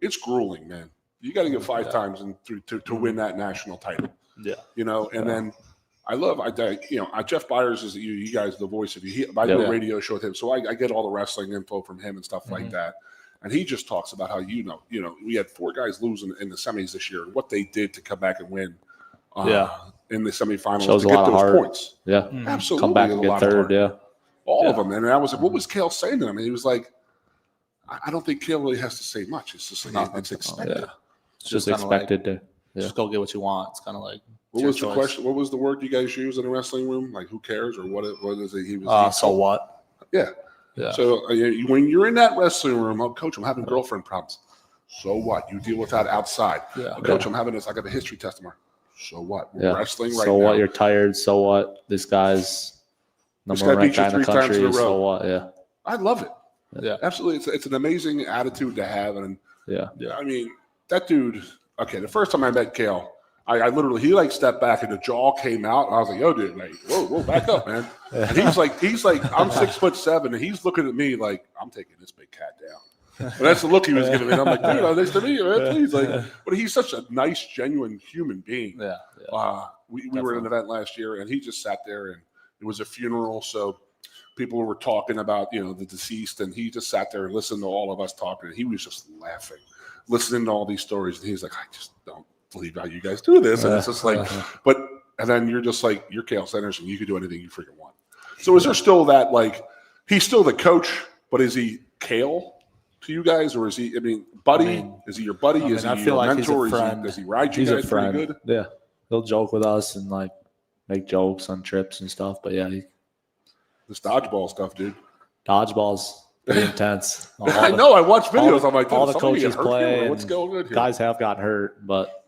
it's grueling, man. You got to get 5 times and to win that national title. Yeah, and then Jeff Byers is you guys the voice of you. I do a radio show with him, so I get all the wrestling info from him and stuff like that. And he just talks about how we had 4 guys losing in the semis this year, and what they did to come back and win. In the semifinals shows to a get lot those of heart. points. Yeah, absolutely. Come back and get third. Yeah, all of them. And I was like, what was Cale saying to him? And he was like, I don't think Cale really has to say much. It's just like it's expected. Yeah. It's just expected to just go get what you want. It's kind of like what was the question? What was the word you guys use in the wrestling room? Like, who cares or what is it? He was. So what? Yeah. So when you're in that wrestling room, coach, I'm having girlfriend problems. So what? You deal with that outside. Yeah. Coach, I'm having this. I got a history test tomorrow. So what? We're wrestling right now. So what? You're tired. So what? This guy's number 1 ranked guy in the country. So what? Yeah. I love it. Yeah. Absolutely. It's an amazing attitude to have. And yeah. I mean, that dude. Okay, the first time I met Cale, I literally he stepped back and the jaw came out, and I was like, "Yo, dude, like, whoa, back up, man." And he's like, I'm 6'7", and he's looking at me like I'm taking this big cat down. And that's the look he was giving me. And I'm like, dude, nice to meet you, man. Please, but he's such a nice, genuine human being. Yeah. We were at an event last year, and he just sat there, and it was a funeral, so people were talking about the deceased, and he just sat there and listened to all of us talking, and he was just laughing, listening to all these stories, and he's like, I just don't believe how you guys do this. And it's just like, and then you're just like, you're Cale Sanders, and you can do anything you freaking want. So is there still that, like, he's still the coach, but is he Cale to you guys, or is he, buddy? Is he your buddy? Is he your mentor? Does he ride you guys pretty good? Yeah. He'll joke with us and, like, make jokes on trips and stuff. But, yeah. This dodgeball stuff, dude. Dodgeball's pretty intense. I know. I watch videos. I'm like, all the coaches play. What's going on here? Guys have gotten hurt, but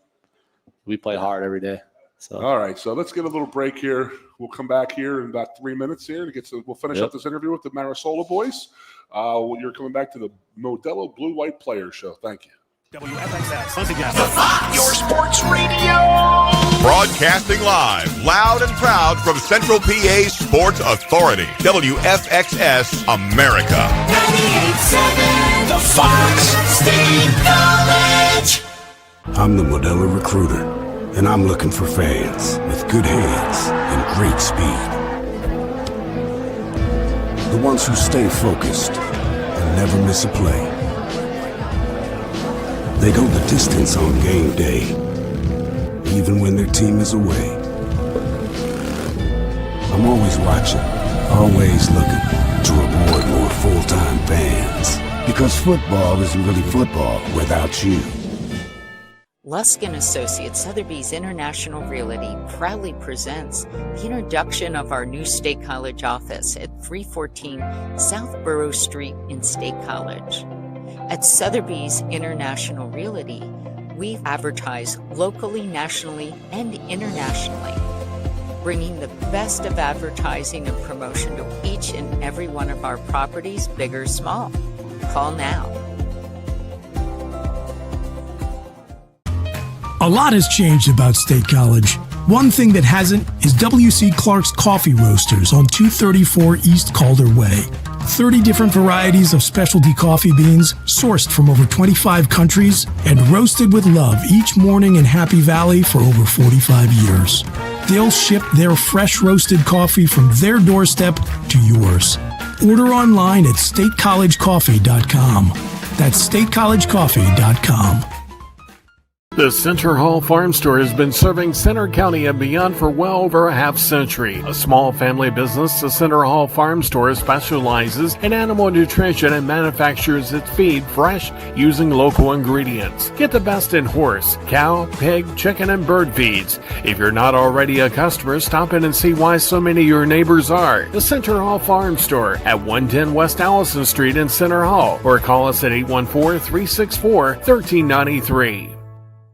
we play hard every day. So all right, so let's get a little break here. We'll come back here in about 3 minutes here we'll finish up this interview with the Marisola boys. You're coming back to the Modelo Blue White Players Show. Thank you. WFXX, once again, your sports radio. Broadcasting live, loud and proud from Central PA Sports Authority, WFXS America. 98.7, the Fox State College. I'm the Modelo Recruiter, and I'm looking for fans with good hands and great speed. The ones who stay focused and never miss a play. They go the distance on game day, even when their team is away. I'm always watching, always looking to reward more full-time fans. Because football isn't really football without you. Lusk & Associates Sotheby's International Realty proudly presents the introduction of our new State College office at 314 South Borough Street in State College. At Sotheby's International Realty, we advertise locally, nationally, and internationally, bringing the best of advertising and promotion to each and every one of our properties, big or small. Call now. A lot has changed about State College. One thing that hasn't is W.C. Clark's Coffee Roasters on 234 East Calder Way. 30 different varieties of specialty coffee beans sourced from over 25 countries and roasted with love each morning in Happy Valley for over 45 years. They'll ship their fresh roasted coffee from their doorstep to yours. Order online at statecollegecoffee.com. That's statecollegecoffee.com. The Center Hall Farm Store has been serving Center County and beyond for well over a half century. A small family business, the Center Hall Farm Store specializes in animal nutrition and manufactures its feed fresh using local ingredients. Get the best in horse, cow, pig, chicken, and bird feeds. If you're not already a customer, stop in and see why so many of your neighbors are. The Center Hall Farm Store at 110 West Allison Street in Center Hall, or call us at 814-364-1393.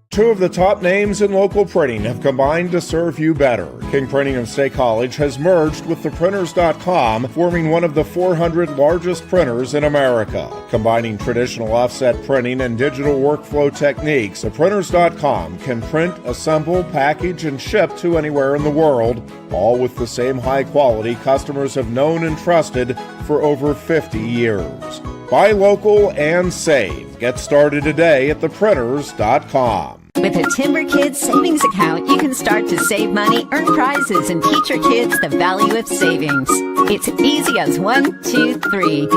Two of the top names in local printing have combined to serve you better. King Printing of State College has merged with theprinters.com, forming one of the 400 largest printers in America. Combining traditional offset printing and digital workflow techniques, theprinters.com can print, assemble, package, and ship to anywhere in the world, all with the same high quality customers have known and trusted for over 50 years. Buy local and save. Get started today at theprinters.com. With a Timber Kids savings account, you can start to save money, earn prizes, and teach your kids the value of savings. It's easy as 1, 2, 3.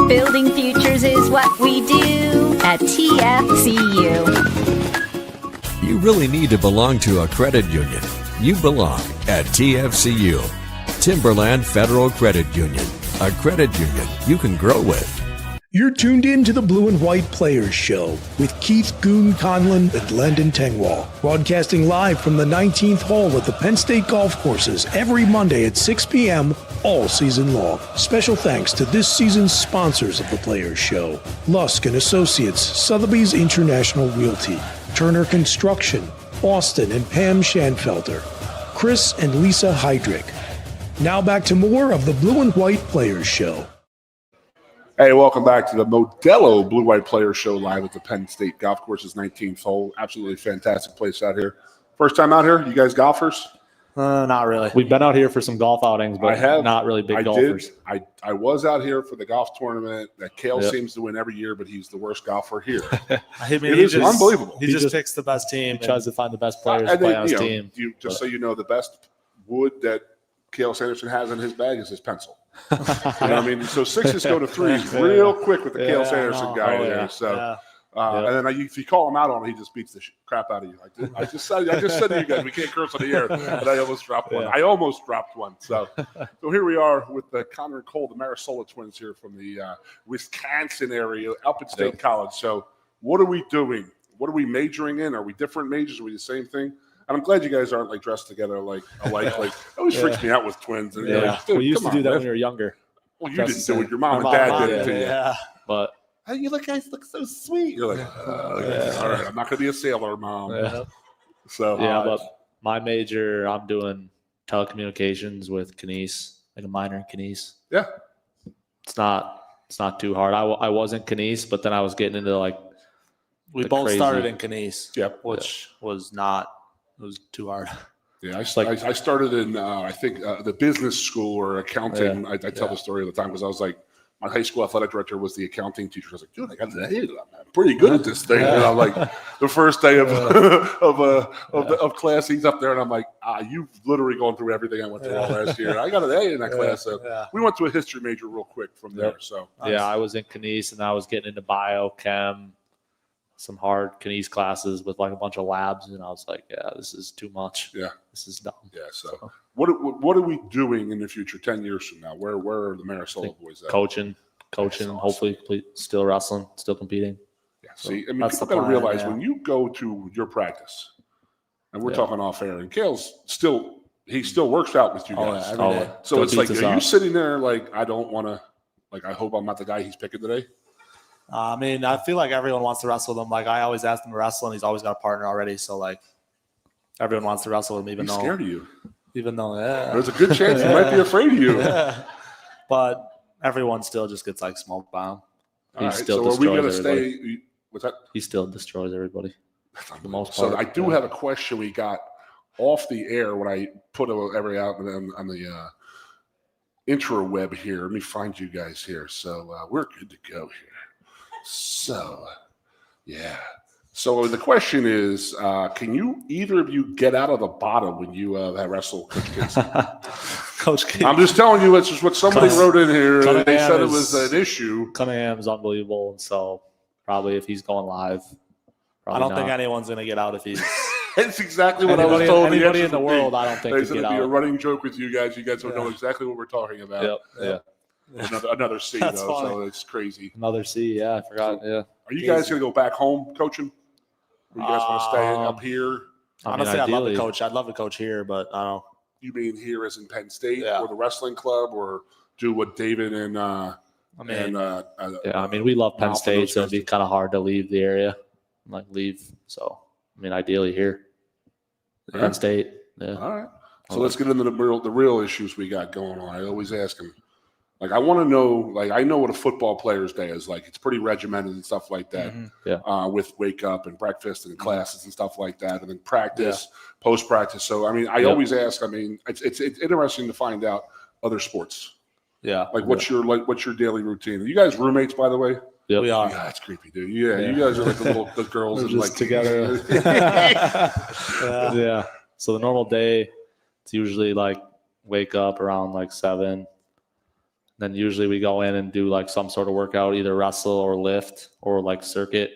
Building futures is what we do at TFCU. You really need to belong to a credit union. You belong at TFCU, Timberland Federal Credit Union, a credit union you can grow with. You're tuned in to the Blue and White Players Show with Keith Goon Conlon and Landon Tengwall, broadcasting live from the 19th hole at the Penn State Golf Courses every Monday at 6 p.m. all season long. Special thanks to this season's sponsors of the Players Show: Lusk & Associates, Sotheby's International Realty, Turner Construction, Austin and Pam Schanfelter, Chris and Lisa Heydrich. Now back to more of the Blue and White Players Show. Hey, welcome back to the Modelo Blue White Players Show live at the Penn State Golf Course's 19th hole. Absolutely fantastic place out here. First time out here? You guys golfers? Not really. We've been out here for some golf outings, but not really big golfers. I was out here for the golf tournament that Kale seems to win every year, but he's the worst golfer here. I mean, it is unbelievable. He just picks the best team. He tries to find the best players to play on his team. So you know, the best wood that Kale Sanderson has in his bag is his pencil. You know what I mean? So sixes go to threes real quick with the Kale Sanderson guy there. So, and then if you call him out on it, he just beats the crap out of you. I just said to you guys, we can't curse on the air, but I almost dropped one. I almost dropped one. So here we are with the Connor and Cole, the Marisola twins here from the Wisconsin area, up at State College. So what are we doing? What are we majoring in? Are we different majors? Are we the same thing? And I'm glad you guys aren't like dressed together alike. It always freaks me out with twins. And we used to do that when we were younger. Well, you didn't do it. Your mom and dad did it to you. Yeah. But hey, you guys look so sweet. You're like, all right, I'm not going to be a sailor, Mom. Yeah. So but my major, I'm doing telecommunications with Kines, like a minor in Kines. Yeah. It's not too hard. I was in Kines, but then I was getting into like we both started in Kines. Yep. Which was not. It was too hard. Yeah, I started in, I think, the business school or accounting. I tell the story all the time because I was like, my high school athletic director was the accounting teacher. I was like, dude, I got an A. I'm pretty good at this thing. And I'm like, the first day of class, he's up there, and I'm like, you've literally gone through everything I went through all last year. I got an A in that class. So we went to a history major real quick from there. So I was in Kines, and I was getting into bio, chem, some hard Kines classes with like a bunch of labs, and I was like, this is too much. Yeah, this is dumb. Yeah. So what are we doing in the future, 10 years from now? Where are the Marisola boys at? Coaching, awesome. Hopefully still wrestling, still competing. Yeah, See, I mean, that's people the got to plan, realize yeah. when you go to your practice, and we're Yeah. talking off air, and Kale's still works out with you Oh, guys. yeah, every day. So Still it's like, beats us are you up. sitting there like, I don't want to, like, I hope I'm not the guy he's picking today? I mean, I feel like everyone wants to wrestle with him. Like, I always ask him to wrestle, and he's always got a partner already. So, like, everyone wants to wrestle with him, He's scared of you. Even though, yeah. There's a good chance he might be afraid of you. Yeah. But everyone still just gets, like, smoked by him. All right, so are we going to stay? What's that? He still destroys everybody for the most So part. I do have a question we got off the air when I put every out on the intro web here. Let me find you guys here. So we're good to go here. So, yeah. So the question is, can you either of you get out of the bottom when you wrestle Coach Casey? Coach Casey. I'm just telling you, it's just what somebody wrote in here. They said it was is- an issue. Cunningham's unbelievable, and so probably if he's going live, I don't think anyone's going to get out if he's That's exactly what I was told. Anybody answer in the would be. world, I don't think They could said get it'd be a out. running joke with you guys. You guys don't know exactly what we're talking about. Yep. Yeah. Another C, That's though, funny. so it's crazy. Another C. Yeah, I forgot. Yeah. Are you guys going to go back home coaching? Or you guys want to stay up here? Honestly, I'd love to ideally- coach. I'd love to coach here, but I don't. You mean here as in Penn State Yeah. or the wrestling club, or do what David and Yeah, I mean, we love Penn Now for State, those so guys it'd be kind of hard to leave the area, leave. So, I mean, ideally here, Yeah. Penn State. Yeah. All right. So let's get into the real issues we got going on. I always ask them, like, I want to know, like, I know what a football player's day is like. It's pretty regimented and stuff like that. Yeah. With wake up and breakfast and classes and stuff like that, and then practice, post practice. So I mean, I always ask. I mean, it's interesting to find out other sports. Yeah. Like, what's your daily routine? Are you guys roommates, by the way? Yep. We are. Yeah, that's creepy, dude. Yeah, you guys are like the girls We're and just like together. Yeah. So the normal day, it's usually like wake up around like 7. Then usually we go in and do like some sort of workout, either wrestle or lift or like circuit.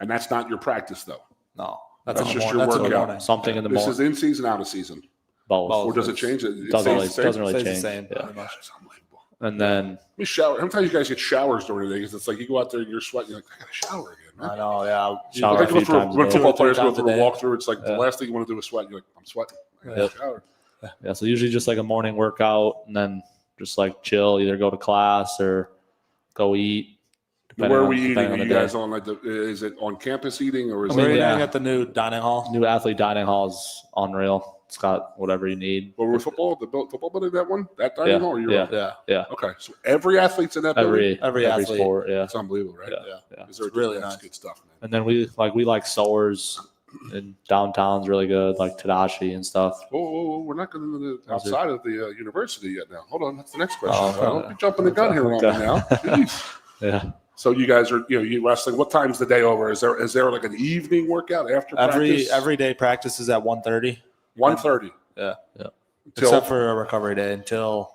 And that's not your practice, though. No, That's in the just morning. your That's in the workout. morning. Something in the This morning. is in season, out of season, Both. or does it change? It Doesn't really, stays the same? doesn't really Stays the change. same, Yeah. pretty much. That's unbelievable. And then Let me shower. Sometimes you guys get showers during the day because it's like you go out there and you're sweating. You're like, I got to shower again, man. I know. Yeah. Shower Like a few times a when day. football players go 2 or 3 through a times a walkthrough, it's like the last thing you want to do is sweat. You're like, I'm sweating. I gotta shower. Yeah, so usually just like a morning workout and then just like chill, either go to class or go eat. Where are we eating? depending Are on you the day. guys on like is it on campus eating or is We're it? eating at the new dining hall. New athlete dining hall is unreal. It's got whatever you need. Well, with football, football building, that one, that dining Yeah, hall. Or you're yeah. Yeah. Yeah. Okay, so every athlete's in that building. Every athlete. sport, yeah. It's unbelievable, right? Yeah. Is there really that's nice. good stuff, man. And then we like Soars in downtown's really good, like Tadashi and stuff. Whoa, we're not going to the outside of the university yet. Now, hold on, that's the next question. Oh, Don't be jumping the gun here on me now. Jeez. Yeah. So you guys are, you wrestling. What time's the day over? Is there like an evening workout after practice? Every day practice is at 1:30. 1:30. Yeah. Yeah. Except for a recovery day until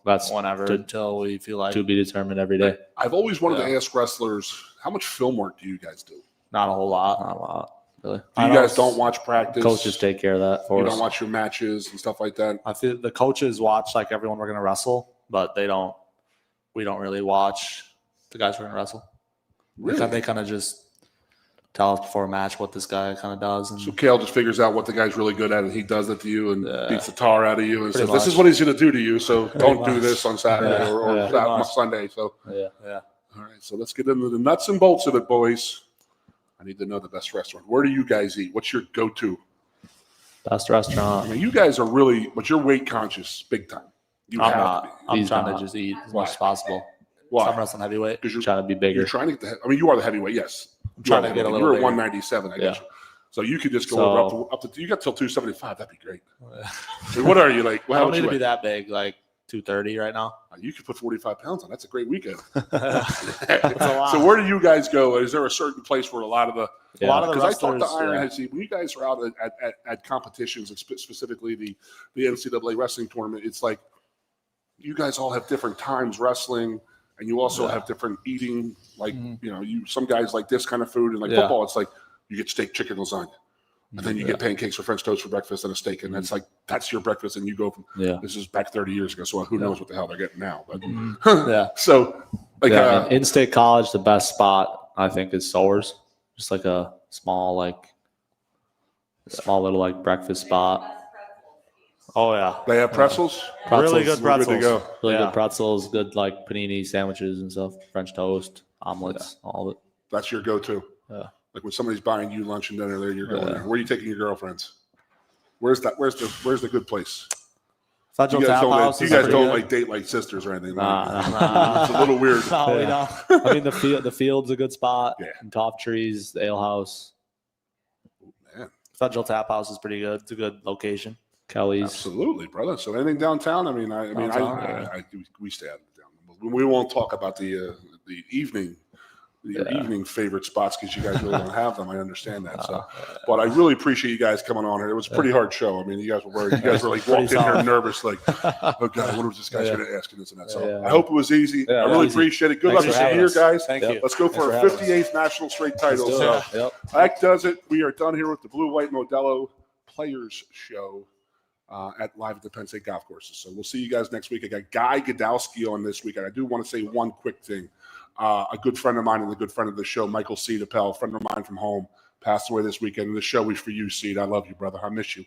That's whenever, until we feel like to be determined every day. I've always wanted to ask wrestlers, how much film work do you guys do? not a whole lot. Not a lot, really. You guys don't watch practice. Coaches take care of that for You us. don't watch your matches and stuff like that. I feel the coaches watch like everyone we're gonna wrestle, but they don't. We don't really watch the guys we're gonna wrestle. Really? They kind of just tell us before a match what this guy kind of does. And So Kale just figures out what the guy's really good at, and he does it to you and Yeah. beats the tar out of you and Pretty says, "This is much. what he's going to do to you. So don't do much. this on Saturday Yeah. or Yeah. Pretty much. Sunday." So, Yeah. all right. So let's get into the nuts and bolts of it, boys. I need to know the best restaurant. Where do you guys eat? What's your go-to? Best I restaurant. mean, you guys are really, but you're weight conscious, big time. You I'm have not. to be. I'm He's trying not. to just eat as Why? much as possible. Why? So I'm wrestling heavyweight. Because Trying to be you're bigger. trying to get I mean, you are the heavyweight, yes. I'm trying to get a little You're at bigger. 197, I guess. Yeah. So you could just go So- up to you got till 275. That'd be great. I mean, what are you like? I How don't much need you to be weigh? that big, like 230 right now. You could put 45 pounds on. That's a great weekend. That's a lot. So where do you guys go? Is there a certain place where a lot of the A lot of the because I talked to wrestlers, Iron yeah. Head, see, when you guys are out at competitions, specifically the NCAA wrestling tournament, it's like you guys all have different times wrestling, and you also have different eating. Like you some guys like this kind of food, and like Yeah. football, it's like you get steak, chicken, lasagna, and then you get pancakes or French toast for breakfast and a steak, and that's your breakfast, and you go from Yeah. this is back 30 years ago, so who knows what the hell they're getting now? But Yeah. so like Yeah, I mean, in-state college, the best spot I think, is Sower's. Just like a small little like breakfast spot. Oh yeah, They have pretzels. Really good We're pretzels. good to go. Really good pretzels, good like panini sandwiches and stuff, French toast, omelets, all of it. That's your go-to. Yeah. Like when somebody's buying you lunch and dinner, there you're going there. Where are you taking your girlfriends? Where's the good place? Federal You guys Tap House. you is guys pretty don't good. like date like sisters or anything. Nah. It's a little weird. No, we Yeah. don't. I mean, the field's a good spot. Yeah. And Top Trees, the Ale House, Man, Federal Tap House is pretty good. It's a good location. Kelly's. absolutely, brother. So anything downtown? We stay out of down. We won't talk about the evening. Your evening favorite spots because you guys really don't have them. I understand that. So, but I really appreciate you guys coming on here. It was a pretty hard show. I mean, you guys were worried. You guys were like walked in here nervous, like, oh God, what was this guy's going to ask and this and that. So I hope it was easy. I really appreciate it. Good luck this year, guys. Thank you. Let's go for our 58th national straight title. So that does it. We are done here with the Blue White Modelo Players Show at live at the Penn State Golf Courses. So we'll see you guys next week. I got Guy Godowski on this week, and I do want to say one quick thing. A good friend of mine and a good friend of the show, Michael Seed, a friend of mine from home, passed away this weekend. And the show is for you, Seed. I love you, brother. I miss you.